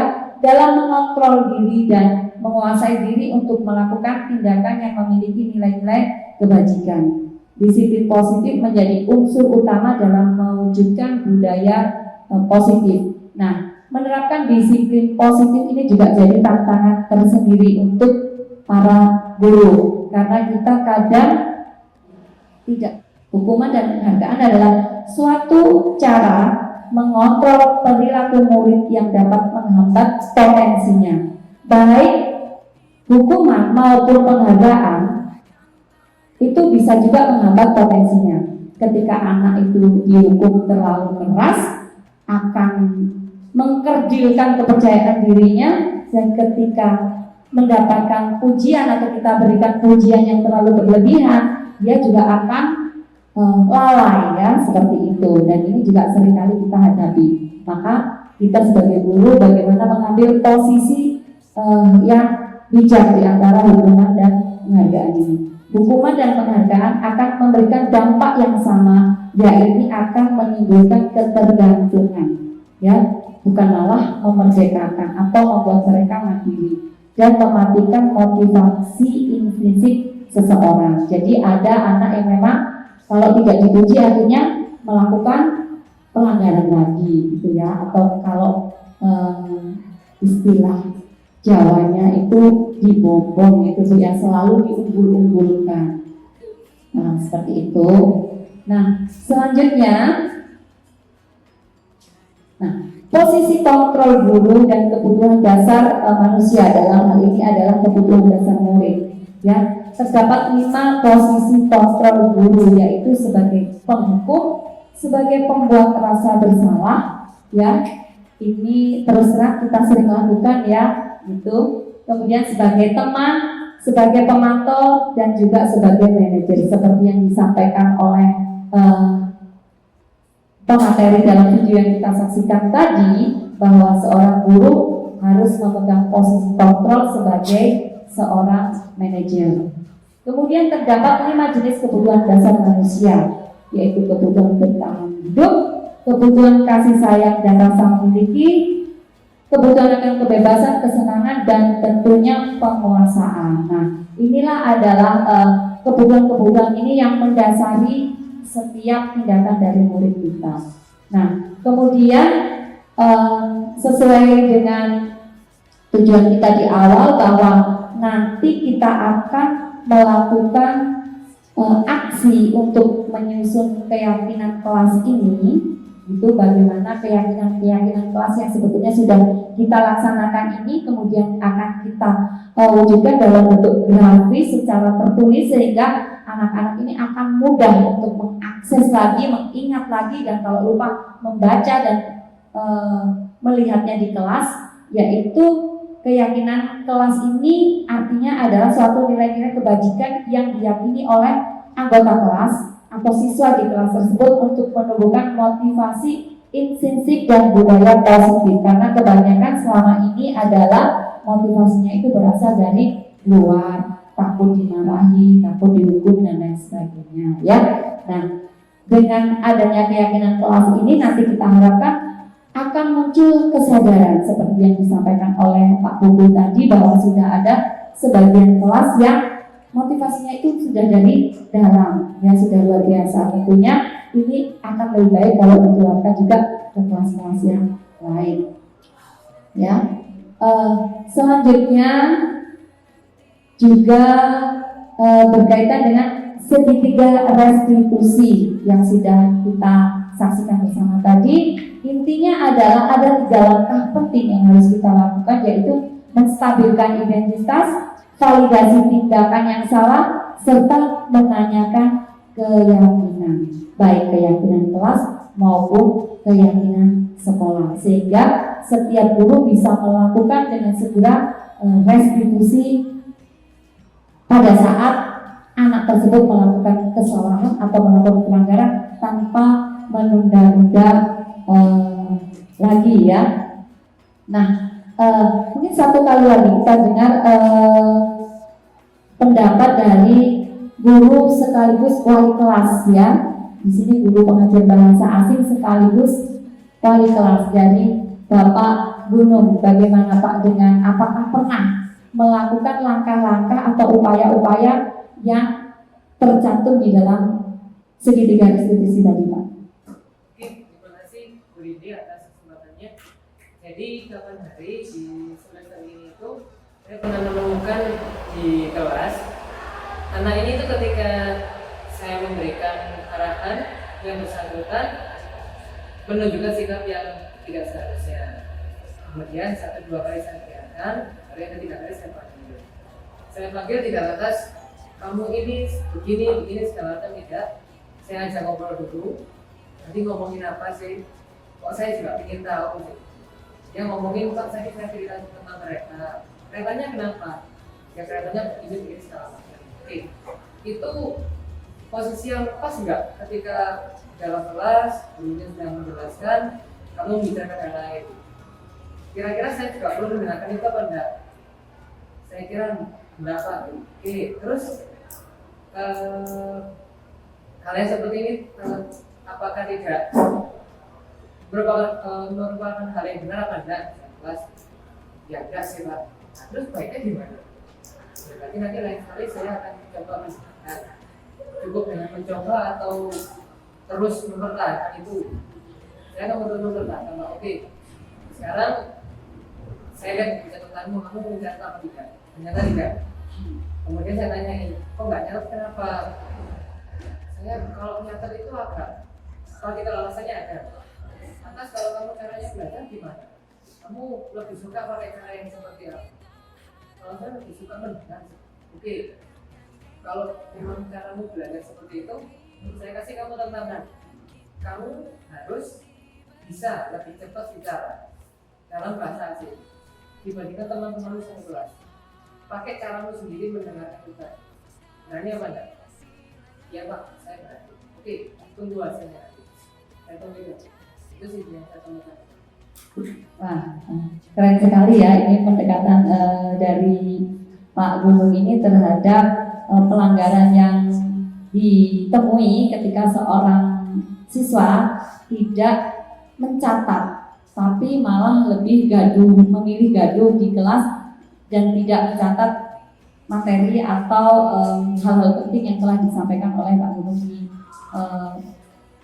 dalam mengontrol diri dan menguasai diri untuk melakukan tindakan yang memiliki nilai-nilai kebajikan. Disiplin positif menjadi unsur utama dalam mewujudkan budaya positif. Nah, menerapkan disiplin positif ini juga jadi tantangan tersendiri untuk para guru, karena kita kadang tidak. Hukuman dan penghargaan adalah suatu cara mengontrol perilaku murid yang dapat menghambat potensinya. Baik hukuman maupun penghargaan itu bisa juga menghambat potensinya. Ketika anak itu dihukum terlalu keras, akan mengkerdilkan kepercayaan dirinya, dan ketika mendapatkan pujian atau kita berikan pujian yang terlalu berlebihan, dia juga akan lalai ya, seperti itu. Dan ini juga seringkali kita hadapi. Maka kita sebagai guru bagaimana mengambil posisi yang bijak di antara hukuman dan penghargaan ini. Hukuman dan penghargaan akan memberikan dampak yang sama, yaitu akan menimbulkan ketergantungan, ya, bukan malah memerdekakan atau membuat mereka mandiri dan mematikan motivasi intrinsik seseorang. Jadi ada anak yang memang kalau tidak dipuji akhirnya melakukan pelanggaran lagi, gitu ya, atau kalau istilah Jawanya itu dibobong, itu ya, selalu diunggul-unggulkan. Nah, seperti itu. Nah, selanjutnya, posisi kontrol guru dan kebutuhan dasar manusia dalam hal ini adalah kebutuhan dasar murid. Ya, terdapat 5 posisi kontrol guru, yaitu sebagai penghukum, sebagai pembuat rasa bersalah, ya. Ini terus terang kita sering lakukan ya, gitu. Kemudian sebagai teman, sebagai pemantau, dan juga sebagai manajer, seperti yang disampaikan oleh pemateri dalam video yang kita saksikan tadi, bahwa seorang guru harus memegang posisi kontrol sebagai seorang manajer. Kemudian terdapat 5 jenis kebutuhan dasar manusia, yaitu kebutuhan bertahan hidup, kebutuhan kasih sayang dan rasa memiliki, kebutuhan akan kebebasan, kesenangan, dan tentunya penguasaan. Nah, inilah adalah kebutuhan-kebutuhan ini yang mendasari setiap tindakan dari murid kita. Nah, kemudian sesuai dengan tujuan kita di awal, bahwa nanti kita akan melakukan aksi untuk menyusun keyakinan kelas ini. Itu bagaimana keyakinan kelas yang sebetulnya sudah kita laksanakan ini kemudian akan kita wujudkan dalam bentuk grafis secara tertulis, sehingga anak-anak ini akan mudah untuk mengakses lagi, mengingat lagi, dan kalau lupa membaca dan melihatnya di kelas. Yaitu keyakinan kelas ini artinya adalah suatu nilai-nilai kebajikan yang diyakini oleh anggota kelas atau siswa di kelas tersebut untuk menumbuhkan motivasi intrinsik dan budaya positif, karena kebanyakan selama ini adalah motivasinya itu berasal dari luar, takut dimarahi, takut dihukum, dan lain sebagainya, ya. Nah, dengan adanya keyakinan kelas ini nanti kita harapkan akan muncul kesadaran seperti yang disampaikan oleh Pak Pugu tadi, bahwa sudah ada sebagian kelas yang motivasinya itu sudah dari dalam, ya, sudah luar biasa. Tentunya ini akan lebih baik kalau ditularkan juga ke kelas-kelas yang lain, ya. Selanjutnya juga berkaitan dengan segitiga restitusi yang sudah kita saksikan bersama tadi. Intinya adalah ada 3 langkah penting yang harus kita lakukan, yaitu menstabilkan identitas, validasi tindakan yang salah, serta menanyakan keyakinan, baik keyakinan kelas maupun keyakinan sekolah, sehingga setiap guru bisa melakukan dengan segera restitusi pada saat anak tersebut melakukan kesalahan atau melakukan pelanggaran tanpa menunda-nunda lagi, ya. Nah, mungkin satu kali lagi kita dengar pendapat dari guru sekaligus wali kelas, ya, di sini guru pengajar bahasa asing sekaligus wali kelas dari Bapak Gunung. Bagaimana Pak dengan apakah pernah melakukan langkah-langkah atau upaya-upaya yang tercantum di dalam segitiga restitusi tadi Pak? Oke, terima kasih Bu Lindi atas kesempatannya. Jadi kapan hari di semester ini itu saya pernah menemukan di kelas anak ini tuh ketika saya memberikan arahan yang bersangkutan menunjukkan sikap yang tidak seharusnya. Kemudian 1-2 kali saya teriakan, hari yang ketiga kali saya panggil. Saya panggil tidak atas kamu ini begini segala macam tidak. Saya ajak ngobrol dulu. Nanti ngomongin apa sih? Kok saya juga ingin tahu sih. Dia ngomongin Pak saya cerita tentang kereta. Keretanya kenapa? Ya keretanya begini segala macam. Oke, itu posisi yang pas enggak ketika dalam kelas gurunya sedang menjelaskan kamu membicarakan hal lain. Kira-kira saya juga perlu mendengarkan itu apa enggak? Saya kira berapa? Oke, terus hal yang seperti ini apakah tidak merupakan hal yang benar apa enggak? Kelas ya enggak sih Pak. Nah, terus baiknya gimana? Berarti nanti lain kali saya akan coba menjelaskan. Cukup dengan mencoba atau terus mempertahankan itu. Saya akan terus mempertahankan. Oke, sekarang saya lihat di catatanmu kamu mencatat apa tidak? Ternyata tidak. Kemudian saya tanyain, kok nggak nyatet kenapa? Saya kalau nyatet itu agak, kalau kita alasannya ada. Lantas kalau kamu caranya belajar gimana? Kamu lebih suka pakai cara yang seperti apa? Kalau saya lebih suka mendengar. Oke, kalau memang caramu belajar seperti itu, saya kasih kamu tantangan. Kamu harus bisa lebih cepat bicara dalam bahasa asing dibandingkan teman-teman sekelas. Pakai caramu sendiri mendengarkan kita. Berani apa enggak? Ya Pak, saya berani. Oke, tunggu hasilnya. Saya tunggu itu. Itu sih yang saya temukan. Wah, keren sekali ya ini pendekatan dari Pak Gunung ini terhadap pelanggaran yang ditemui ketika seorang siswa tidak mencatat, tapi malah lebih memilih gaduh di kelas dan tidak mencatat materi atau hal-hal penting yang telah disampaikan oleh Pak Gunung di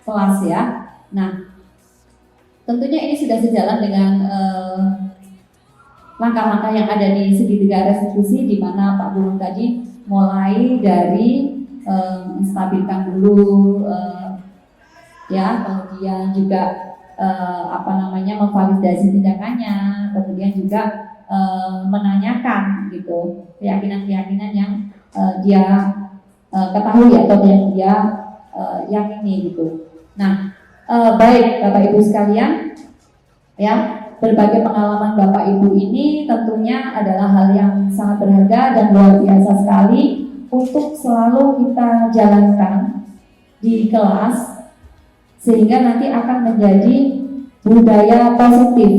kelas ya. Nah, tentunya ini sudah sejalan dengan langkah-langkah yang ada di segitiga restitusi, di mana Pak Gunung tadi mulai dari menstabilkan dulu ya, kemudian juga memvalidasi tindakannya, kemudian juga menanyakan gitu keyakinan-keyakinan yang dia ketahui atau yang dia yakini gitu. Nah, baik Bapak Ibu sekalian, ya, berbagai pengalaman Bapak Ibu ini tentunya adalah hal yang sangat berharga dan luar biasa sekali untuk selalu kita jalankan di kelas sehingga nanti akan menjadi budaya positif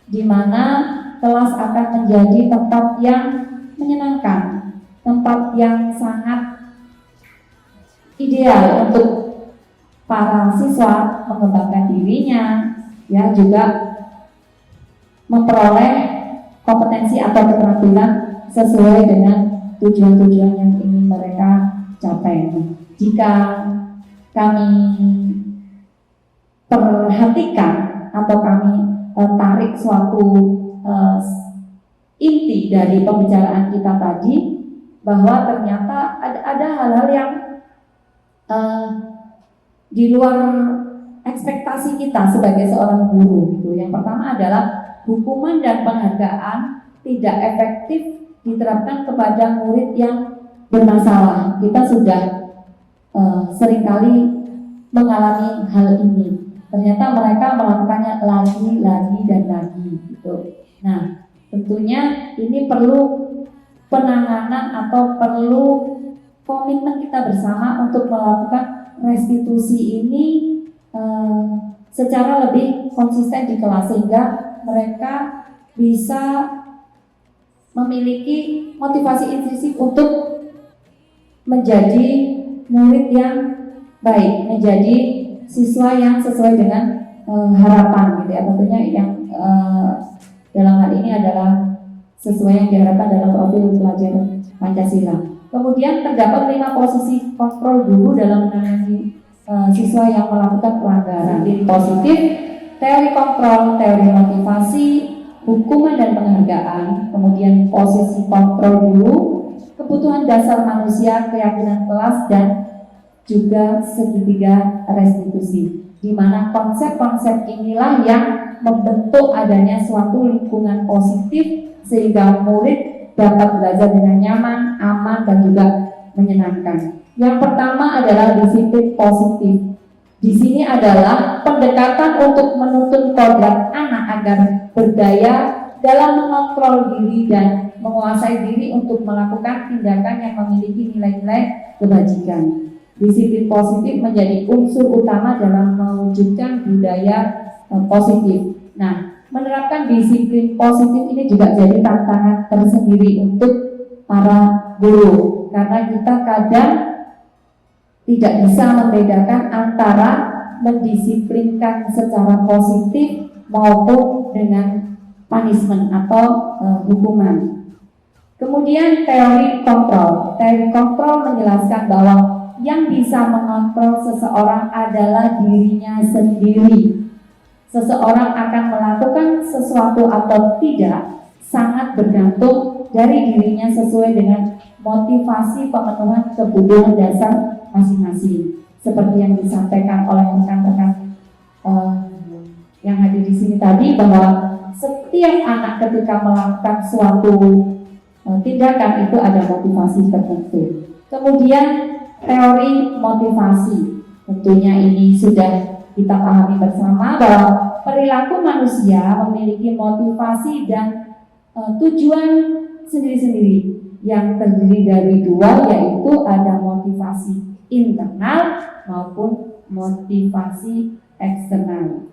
di mana kelas akan menjadi tempat yang menyenangkan, tempat yang sangat ideal untuk para siswa mengembangkan dirinya, ya, juga memperoleh kompetensi atau keterampilan sesuai dengan tujuan-tujuan yang ingin mereka capai. Jika kami perhatikan atau kami tarik suatu inti dari pembicaraan kita tadi, bahwa ternyata ada hal-hal yang di luar ekspektasi kita sebagai seorang guru gitu. Yang pertama adalah hukuman dan penghargaan tidak efektif diterapkan kepada murid yang bermasalah. Kita sudah seringkali mengalami hal ini. Ternyata mereka melakukannya lagi dan lagi gitu. Nah, tentunya ini perlu penanganan atau perlu komitmen kita bersama untuk melakukan restitusi ini secara lebih konsisten di kelas sehingga mereka bisa memiliki motivasi intrinsik untuk menjadi murid yang baik, menjadi siswa yang sesuai dengan harapan gitu ya. Tentunya yang dalam hal ini adalah sesuai yang diharapkan dalam profil pelajar Pancasila. Kemudian terdapat 5 posisi kontrol guru dalam menangani siswa yang melakukan pelanggaran. Positif, teori kontrol, teori motivasi, hukuman dan penghargaan. Kemudian posisi kontrol guru, kebutuhan dasar manusia, keyakinan kelas, dan juga segitiga restitusi, di mana konsep-konsep inilah yang membentuk adanya suatu lingkungan positif sehingga murid dapat belajar dengan nyaman, aman, dan juga menyenangkan. Yang pertama adalah disiplin positif. Di sini adalah pendekatan untuk menuntun kodrat anak agar berdaya dalam mengontrol diri dan menguasai diri untuk melakukan tindakan yang memiliki nilai-nilai kebajikan. Disiplin positif menjadi unsur utama dalam mewujudkan budaya positif. Nah, menerapkan disiplin positif ini juga jadi tantangan tersendiri untuk para guru, karena kita kadang tidak bisa membedakan antara mendisiplinkan secara positif maupun dengan punishment atau hukuman. Kemudian teori kontrol. Teori kontrol menjelaskan bahwa yang bisa mengontrol seseorang adalah dirinya sendiri. Seseorang akan melakukan sesuatu atau tidak sangat bergantung dari dirinya sesuai dengan motivasi pemenuhan kebutuhan dasar masing-masing. Seperti yang disampaikan oleh rekan-rekan yang hadir di sini tadi, bahwa setiap anak ketika melakukan suatu tindakan itu ada motivasi tertentu. Kemudian teori motivasi, tentunya ini sudah kita pahami bersama bahwa perilaku manusia memiliki motivasi dan tujuan sendiri-sendiri yang terdiri dari 2, yaitu ada motivasi internal maupun motivasi eksternal,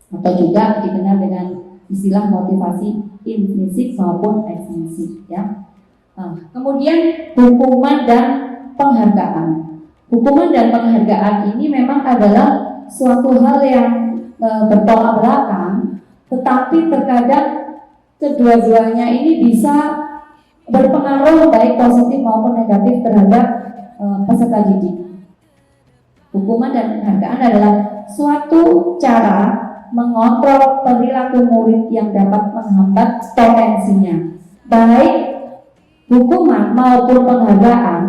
atau juga dikenal dengan istilah motivasi intrinsik maupun ekstrinsik ya. Kemudian hukuman dan penghargaan. Hukuman dan penghargaan ini memang adalah suatu hal yang bertolak belakang, tetapi terkadang kedua-duanya ini bisa berpengaruh baik positif maupun negatif terhadap peserta didik. Hukuman dan penghargaan adalah suatu cara mengontrol perilaku murid yang dapat menghambat potensinya. Baik hukuman maupun penghargaan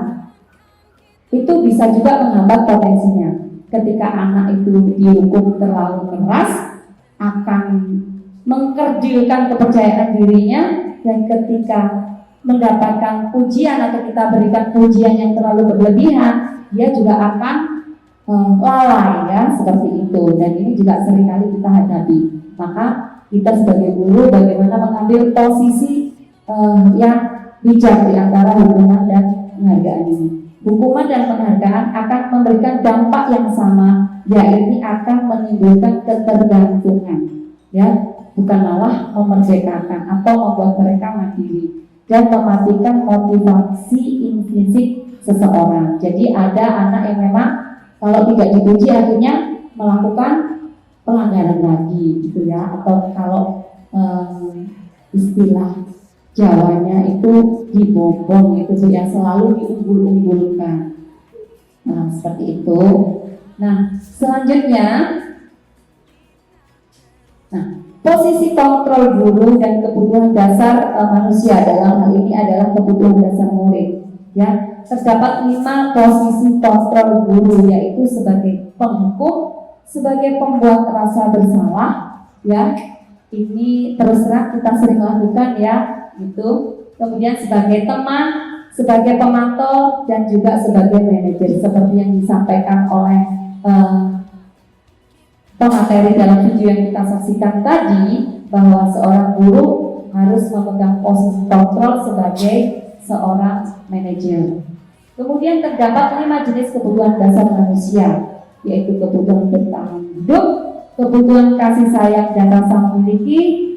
itu bisa juga menghambat potensinya. Ketika anak itu dihukum terlalu keras, akan mengkerdilkan kepercayaan dirinya, dan ketika mendapatkan pujian atau kita berikan pujian yang terlalu berlebihan, dia juga akan lalai ya, seperti itu. Dan ini juga seringkali kita hadapi. Maka kita sebagai guru bagaimana mengambil posisi yang bijak di antara hukuman dan penghargaan ini. Hukuman dan penghargaan akan memberikan dampak yang sama, yaitu akan menimbulkan ketergantungan, ya, bukan malah memerdekakan atau membuat mereka mandiri dan mematikan motivasi intrinsik seseorang. Jadi ada anak yang memang kalau tidak dipuji akhirnya melakukan pelanggaran lagi, gitu ya, atau kalau istilah Jawanya itu dibobong, itu yang selalu diunggul-unggulkan. Nah, seperti itu. Nah, selanjutnya, posisi kontrol guru dan kebutuhan dasar manusia dalam hal ini adalah kebutuhan dasar murid. Ya, terdapat 5 posisi kontrol guru, yaitu sebagai penghukum, sebagai pembuat rasa bersalah. Ya, ini terus terang kita sering lakukan ya. Gitu. Kemudian sebagai teman, sebagai pemantau, dan juga sebagai manajer, seperti yang disampaikan oleh pemateri dalam video yang kita saksikan tadi, bahwa seorang guru harus memegang posisi kontrol sebagai seorang manajer. Kemudian terdapat 5 jenis kebutuhan dasar manusia, yaitu kebutuhan bertahan hidup, kebutuhan kasih sayang dan rasa memiliki,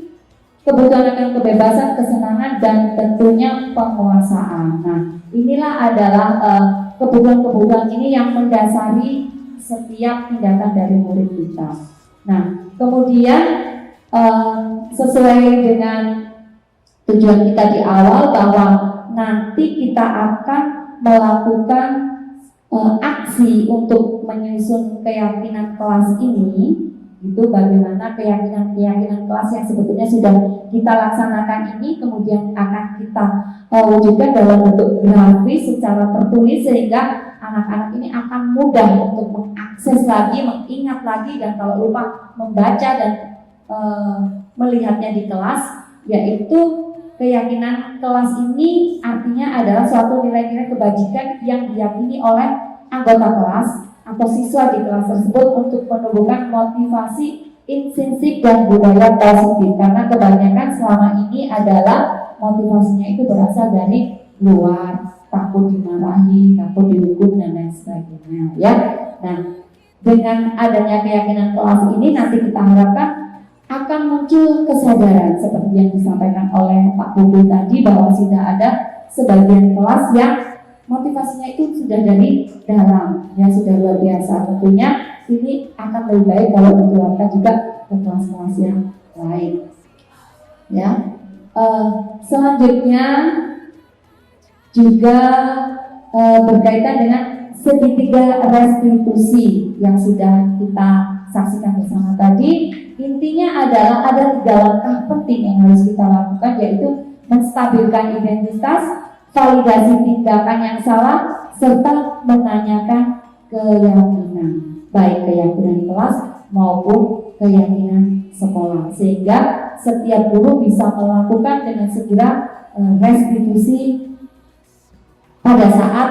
kebutuhan akan kebebasan, kesenangan, dan tentunya penguasaan. Nah, inilah adalah kebutuhan-kebutuhan ini yang mendasari setiap tindakan dari murid kita. Nah, kemudian sesuai dengan tujuan kita di awal bahwa nanti kita akan melakukan aksi untuk menyusun keyakinan kelas ini. Itu bagaimana keyakinan kelas yang sebetulnya sudah kita laksanakan ini kemudian akan kita wujudkan dalam bentuk grafis secara tertulis sehingga anak-anak ini akan mudah untuk mengakses lagi, mengingat lagi, dan kalau lupa membaca dan melihatnya di kelas. Yaitu keyakinan kelas ini artinya adalah suatu nilai-nilai kebajikan yang diyakini oleh anggota kelas atau siswa di kelas tersebut untuk menumbuhkan motivasi intrinsik dan budaya positif, karena kebanyakan selama ini adalah motivasinya itu berasal dari luar, takut dimarahi, takut dihukum dan lain sebagainya ya. Nah, dengan adanya keyakinan kelas ini nanti kita harapkan akan muncul kesadaran seperti yang disampaikan oleh Pak Pugu tadi bahwa sudah ada sebagian kelas yang motivasinya itu sudah dari dalam, ya sudah luar biasa. Tentunya ini akan lebih baik kalau ditularkan juga ke kelas-kelas yang lain. Ya, selanjutnya juga berkaitan dengan segitiga restitusi yang sudah kita saksikan bersama tadi. Intinya adalah ada 3 langkah penting yang harus kita lakukan, yaitu menstabilkan identitas, validasi tindakan yang salah, serta menanyakan keyakinan, baik keyakinan kelas maupun keyakinan sekolah, sehingga setiap guru bisa melakukan dengan segera restitusi pada saat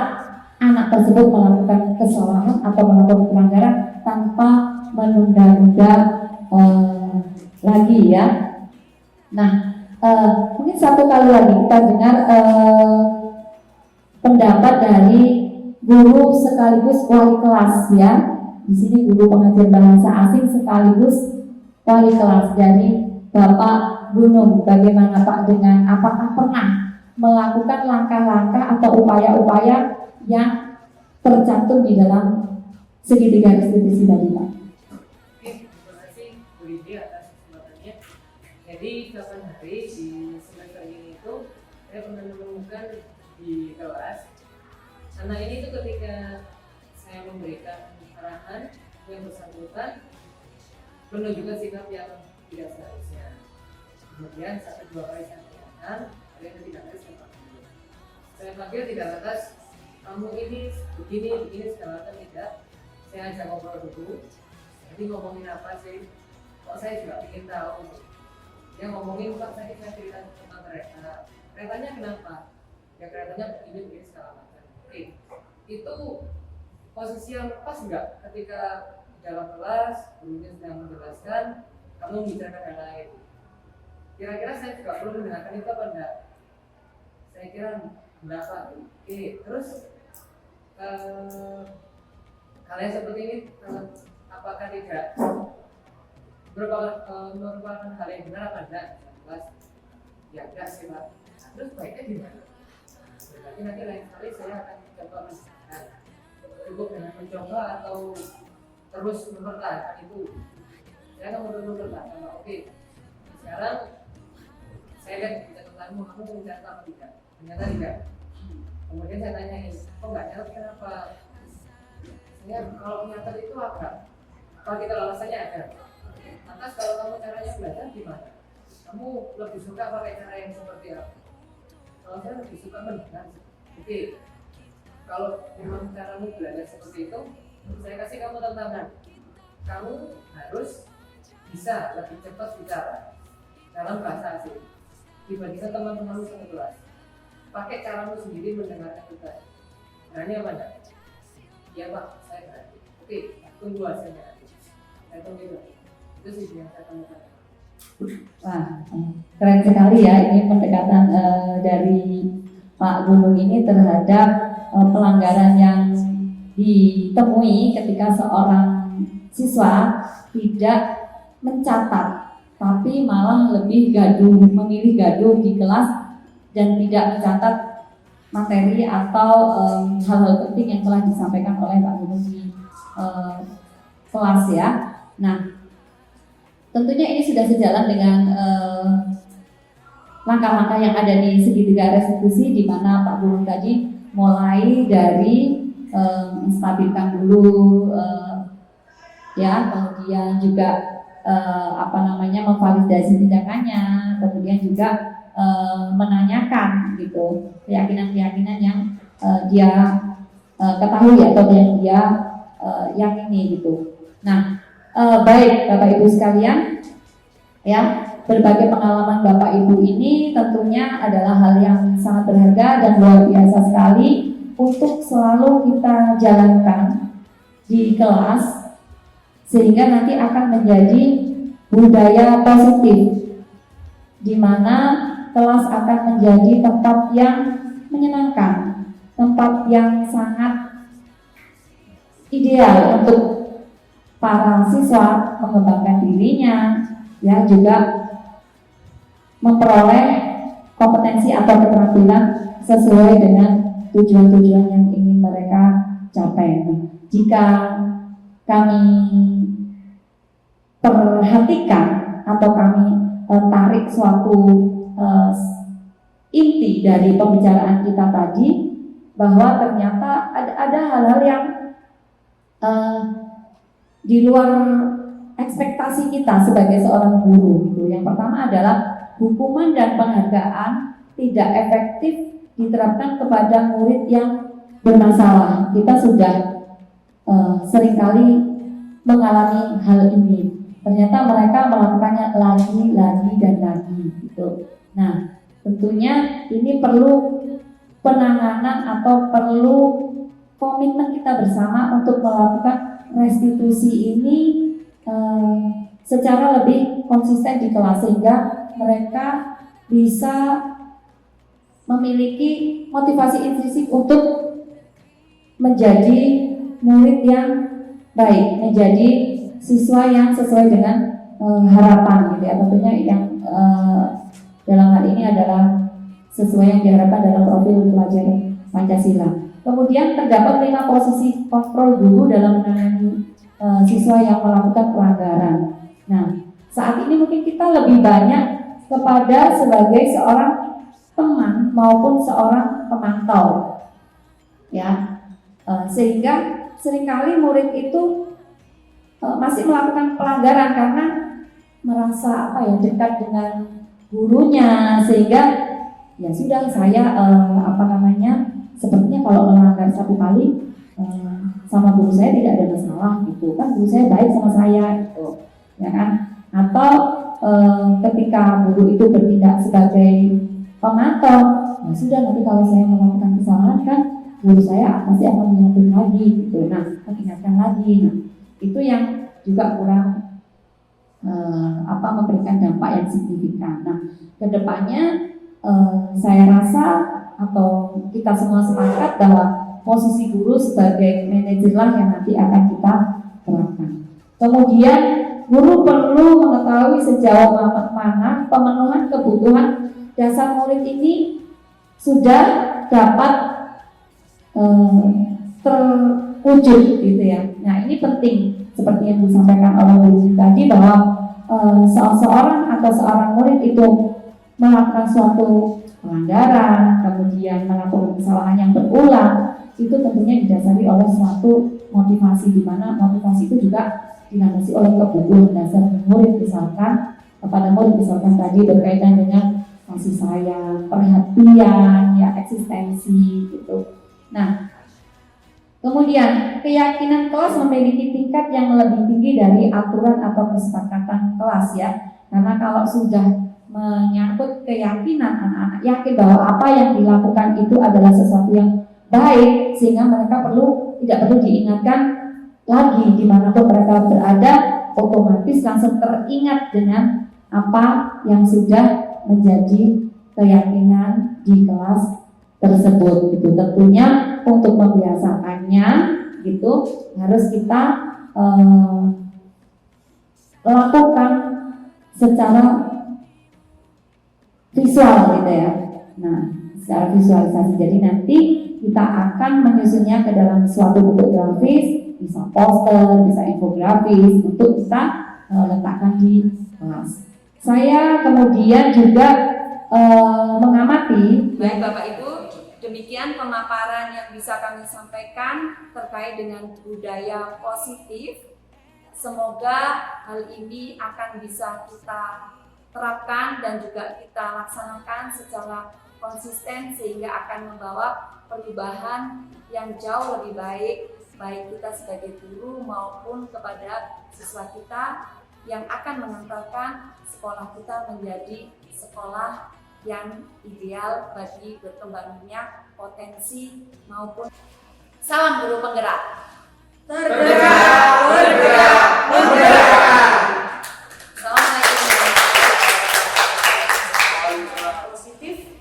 anak tersebut melakukan kesalahan atau melakukan pelanggaran tanpa menunda-nunda lagi ya. Nah, mungkin satu kali lagi kita dengar pendapat dari guru sekaligus wali kelas ya. Di sini guru pengajar bahasa asing sekaligus wali kelas dari Bapak Gunung. Bagaimana Pak dengan apakah pernah melakukan langkah-langkah atau upaya-upaya yang tercantum di dalam segitiga restitusi tadi Pak? Jadi kapan hari di semester ini itu saya pernah menemukan di kelas anak ini itu ketika saya memberikan arahan yang bersangkutan menunjukkan sikap yang tidak seharusnya. Kemudian 1-2 kali saya tanyakan, ada yang tidak ada saya panggil tidak atas kamu ini begini segala macam tidak. Saya ajak ngobrol dulu. Jadi ngomongin apa sih? Kok saya juga ingin tahu. Dia ngomongin Pak saya cerita tentang kereta. Keretanya kenapa? Ya keretanya begini segala macam. Oke, itu posisi yang pas enggak ketika di dalam kelas gurunya sedang menjelaskan kamu membicarakan hal lain. Kira-kira saya juga perlu mendengarkan itu apa enggak? Saya kira enggak Pak. Oke, terus hal yang seperti ini apakah tidak merupakan hal yang benar apa enggak? Ya enggak sih Pak. Terus baiknya gimana? Berarti nanti lain kali saya akan coba mendengar. Cukup dengan mencoba atau terus mempertahankan itu. Saya akan mempertahankan. Oke, sekarang saya lihat di catatanmu kamu mencatat apa tidak? Ternyata tidak. Kemudian saya tanyain, kok nggak nyatet kenapa? Saya kalau nyatet itu apa? Kalau kita alasannya ada. Lantas kalau kamu caranya belajar gimana? Kamu lebih suka pakai cara yang seperti apa? Kalau saya lebih suka mendengar. Oke, kalau memang caramu belajar seperti itu, saya kasih kamu tantangan. Kamu harus bisa lebih cepat bicara dalam bahasa asing dibandingkan teman-temanmu satu kelas. Pakai caramu sendiri mendengarkan kita. Berani apa enggak? Iya Pak, saya berani. Oke, tunggu hasilnya. Saya tunggu. Itu sih yang saya temukan. Wah, keren sekali ya ini pendekatan dari Pak Gunung ini terhadap pelanggaran yang ditemui ketika seorang siswa tidak mencatat, tapi malah lebih gaduh, memilih gaduh di kelas dan tidak mencatat materi atau hal-hal penting yang telah disampaikan oleh Pak Guru di kelas ya. Nah, tentunya ini sudah sejalan dengan langkah-langkah yang ada di segitiga restitusi, di mana Pak Guru tadi mulai dari menstabilkan dulu ya, kemudian juga memvalidasi tindakannya, kemudian juga menanyakan gitu keyakinan-keyakinan yang dia ketahui atau yang dia yakini gitu. Nah, baik Bapak Ibu sekalian, ya, berbagai pengalaman Bapak Ibu ini tentunya adalah hal yang sangat berharga dan luar biasa sekali untuk selalu kita jalankan di kelas, sehingga nanti akan menjadi budaya positif, di mana kelas akan menjadi tempat yang menyenangkan, tempat yang sangat ideal untuk para siswa mengembangkan dirinya, ya, juga memperoleh kompetensi atau keterampilan sesuai dengan tujuan-tujuan yang ingin mereka capai. Jika kami perhatikan atau kami tarik suatu inti dari pembicaraan kita tadi, bahwa ternyata ada hal-hal yang di luar ekspektasi kita sebagai seorang guru gitu. Yang pertama adalah hukuman dan penghargaan tidak efektif diterapkan kepada murid yang bermasalah. Kita sudah seringkali mengalami hal ini. Ternyata mereka melakukannya lagi dan lagi gitu. Nah, tentunya ini perlu penanganan atau perlu komitmen kita bersama untuk melakukan restitusi ini secara lebih konsisten di kelas, sehingga mereka bisa memiliki motivasi intrinsik untuk menjadi murid yang baik, menjadi siswa yang sesuai dengan harapan gitu ya. Tentunya yang dalam hal ini adalah sesuai yang diharapkan dalam profil pelajar Pancasila. Kemudian terdapat 5 posisi kontrol guru dalam menangani siswa yang melakukan pelanggaran. Nah, saat ini mungkin kita lebih banyak kepada sebagai seorang teman maupun seorang pemantau, ya, sehingga seringkali murid itu masih melakukan pelanggaran karena merasa dekat dengan gurunya, sehingga ya sudah, saya sepertinya kalau melanggar 1 kali sama guru saya tidak ada masalah gitu kan, guru saya baik sama saya gitu, ya kan. Atau ketika guru itu bertindak sebagai pemantau, ya sudah, nanti kalau saya melakukan kesalahan kan guru saya pasti akan mengingatkan lagi gitu. Nah, mengingatkan lagi. Nah, itu yang juga kurang memberikan dampak yang signifikan. Nah, kedepannya saya rasa atau kita semua sepakat bahwa posisi guru sebagai manajer lah yang nanti akan kita terapkan. Kemudian guru perlu mengetahui sejauh mana pemenuhan kebutuhan dasar murid ini sudah dapat terwujud gitu ya. Nah, ini penting seperti yang disampaikan oleh guru tadi, bahwa seorang atau seorang murid itu melakukan suatu pelanggaran, kemudian melakukan kesalahan yang berulang, itu tentunya didasari oleh suatu motivasi, di mana motivasi itu juga dilandasi oleh kebutuhan dasar murid, misalkan kepada murid, misalkan tadi berkaitan dengan kasih sayang, perhatian, ya, eksistensi gitu. Nah, kemudian keyakinan kelas memiliki tingkat yang lebih tinggi dari aturan atau kesepakatan kelas ya, karena kalau sudah menyangkut keyakinan, anak-anak yakin bahwa apa yang dilakukan itu adalah sesuatu yang baik, sehingga mereka tidak perlu diingatkan lagi dimanapun mereka berada, otomatis langsung teringat dengan apa yang sudah menjadi keyakinan di kelas tersebut gitu. Tentunya untuk membiasakannya gitu harus kita lakukan secara visual gitu ya. Nah, secara visualisasi. Jadi nanti kita akan menyusunnya ke dalam suatu bentuk grafis, bisa poster, bisa infografis untuk kita letakkan di kelas. Saya kemudian juga mengamati. Baik Bapak Ibu, demikian pemaparan yang bisa kami sampaikan terkait dengan budaya positif. Semoga hal ini akan bisa kita terapkan dan juga kita laksanakan secara konsisten sehingga akan membawa perubahan yang jauh lebih baik kita sebagai guru maupun kepada siswa kita yang akan mengantarkan sekolah kita menjadi sekolah yang ideal bagi berkembangnya potensi maupun. Salam guru penggerak. Bergerak. Positif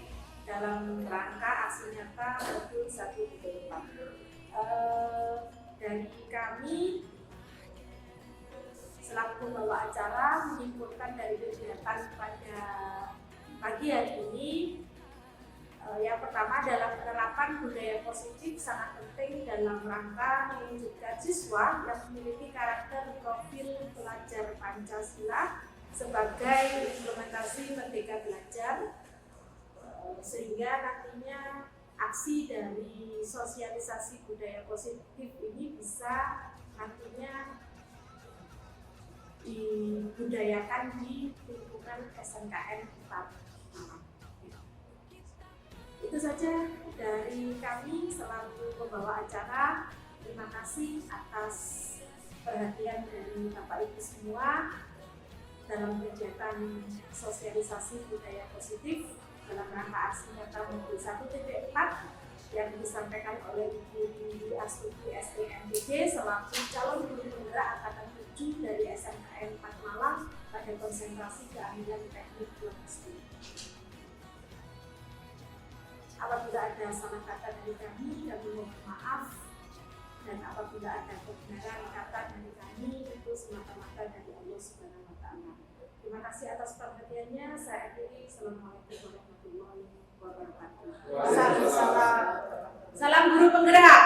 dalam rangka aksi nyata modul 1.4. Dari kami selaku pembawa acara menyimpulkan dari kegiatan pada pagi hari ini, yang pertama adalah penerapan budaya positif sangat penting dalam rangka mewujudkan siswa yang memiliki karakter profil pelajar Pancasila sebagai implementasi Merdeka Belajar, sehingga nantinya aksi dari sosialisasi budaya positif ini bisa nantinya dibudayakan di lingkungan SMKN 4. Itu saja dari kami selaku pembawa acara. Terima kasih atas perhatian dari Bapak Ibu semua dalam kegiatan sosialisasi budaya positif dalam rangka aksi nyata modul 1.4 yang disampaikan oleh Ibu Dwi Astuti STMDG selaku calon guru penggerak angkatan 7 dari SMKN 4 Malang pada konsentrasi keahlian teknik logistik. Apabila ada salah kata dari kami mohon maaf, dan apabila ada kebenaran kata dari kami itu semata-mata dari Allah Subhanahu wa Ta'ala. Terima kasih atas perhatiannya. Saya akhiri. Assalamualaikum warahmatullahi wabarakatuh. Salam guru penggerak.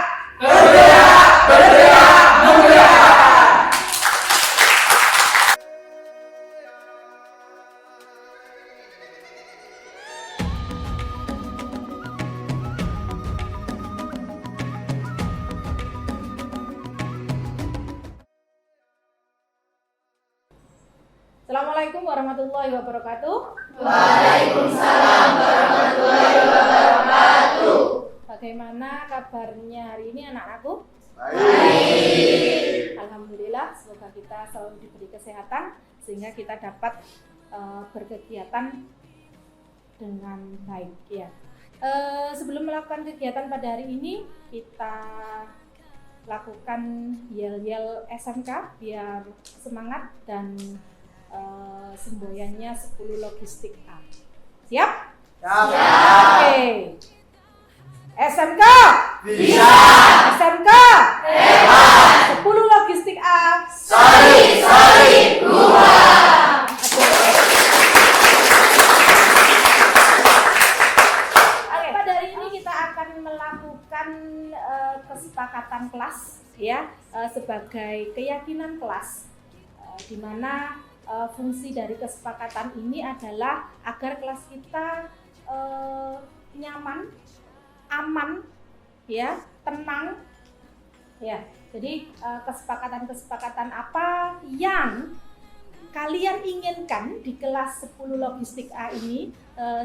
Assalamualaikum warahmatullahi wabarakatuh. Waalaikumsalam warahmatullahi wabarakatuh. Bagaimana kabarnya hari ini anak-anakku? Baik. Alhamdulillah, semoga kita selalu diberi kesehatan sehingga kita dapat berkegiatan dengan baik ya. Sebelum melakukan kegiatan pada hari ini, kita lakukan yel-yel SMK biar semangat dan semboyannya 10 logistik A. Siap? Siap. Oke. SMK Bisa. SMK Hebat. 10 logistik A. Solid luar. Oke, pada hari ini kita akan melakukan kesepakatan kelas ya, sebagai keyakinan kelas, di mana fungsi dari kesepakatan ini adalah agar kelas kita nyaman, aman, ya, tenang, ya. Jadi kesepakatan-kesepakatan apa yang kalian inginkan di kelas 10 logistik A ini,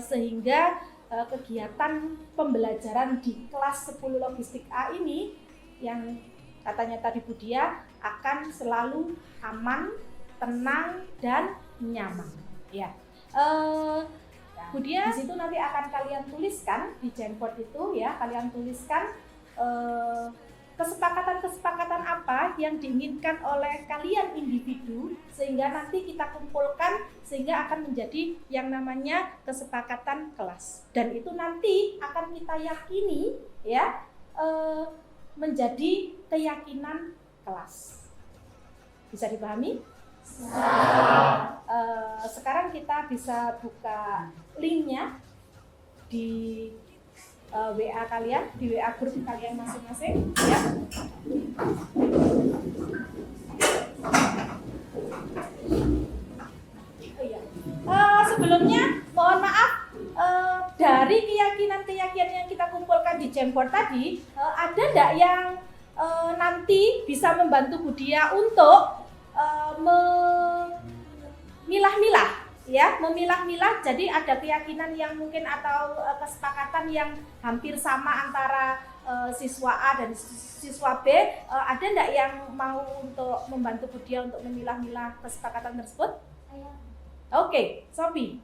sehingga kegiatan pembelajaran di kelas 10 logistik A ini yang katanya tadi Budia akan selalu aman, tenang dan nyaman ya. Budia di situ nanti akan kalian tuliskan di Jamboard itu ya, kalian tuliskan kesepakatan-kesepakatan apa yang diinginkan oleh kalian individu sehingga nanti kita kumpulkan sehingga akan menjadi yang namanya kesepakatan kelas, dan itu nanti akan kita yakini ya, menjadi keyakinan kelas. Bisa dipahami? Sekarang kita bisa buka linknya di WA kalian, di WA grup kalian masing-masing ya. Sebelumnya mohon maaf, dari keyakinan-keyakinan yang kita kumpulkan di Jamboard tadi, ada enggak yang nanti bisa membantu Bu Dia untuk memilah-milah ya, memilah-milah. Jadi ada keyakinan yang mungkin atau kesepakatan yang hampir sama antara siswa A dan siswa B. Ada enggak yang mau untuk membantu Bu Dia untuk memilah-milah kesepakatan tersebut? Oke, Sophie.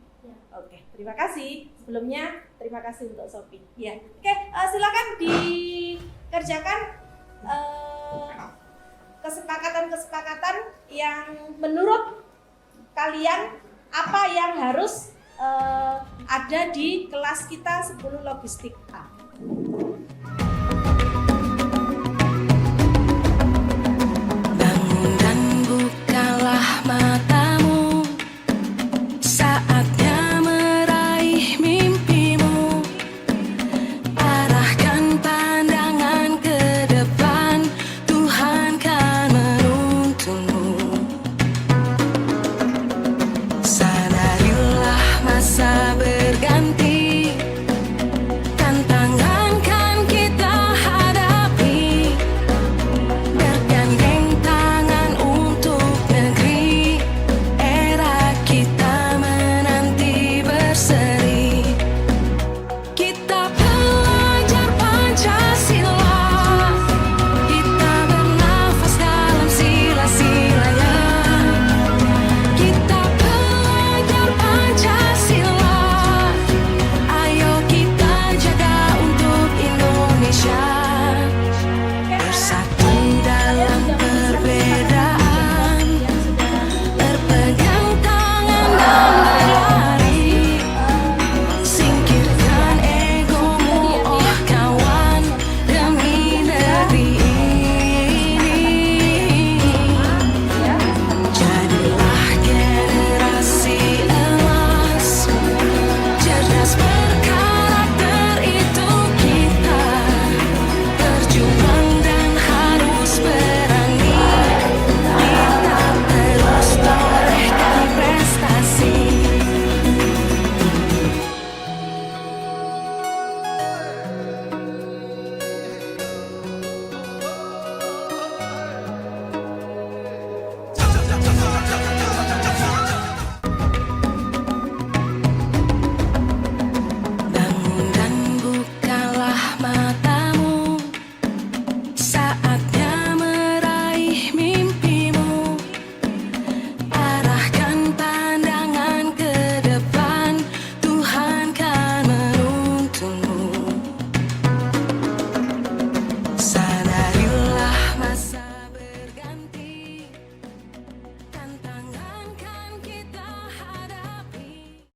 Oke, terima kasih. Sebelumnya terima kasih untuk Sophie. Ya, oke, silakan dikerjakan kesepakatan-kesepakatan yang menurut kalian apa yang harus ada di kelas kita 10 logistik A.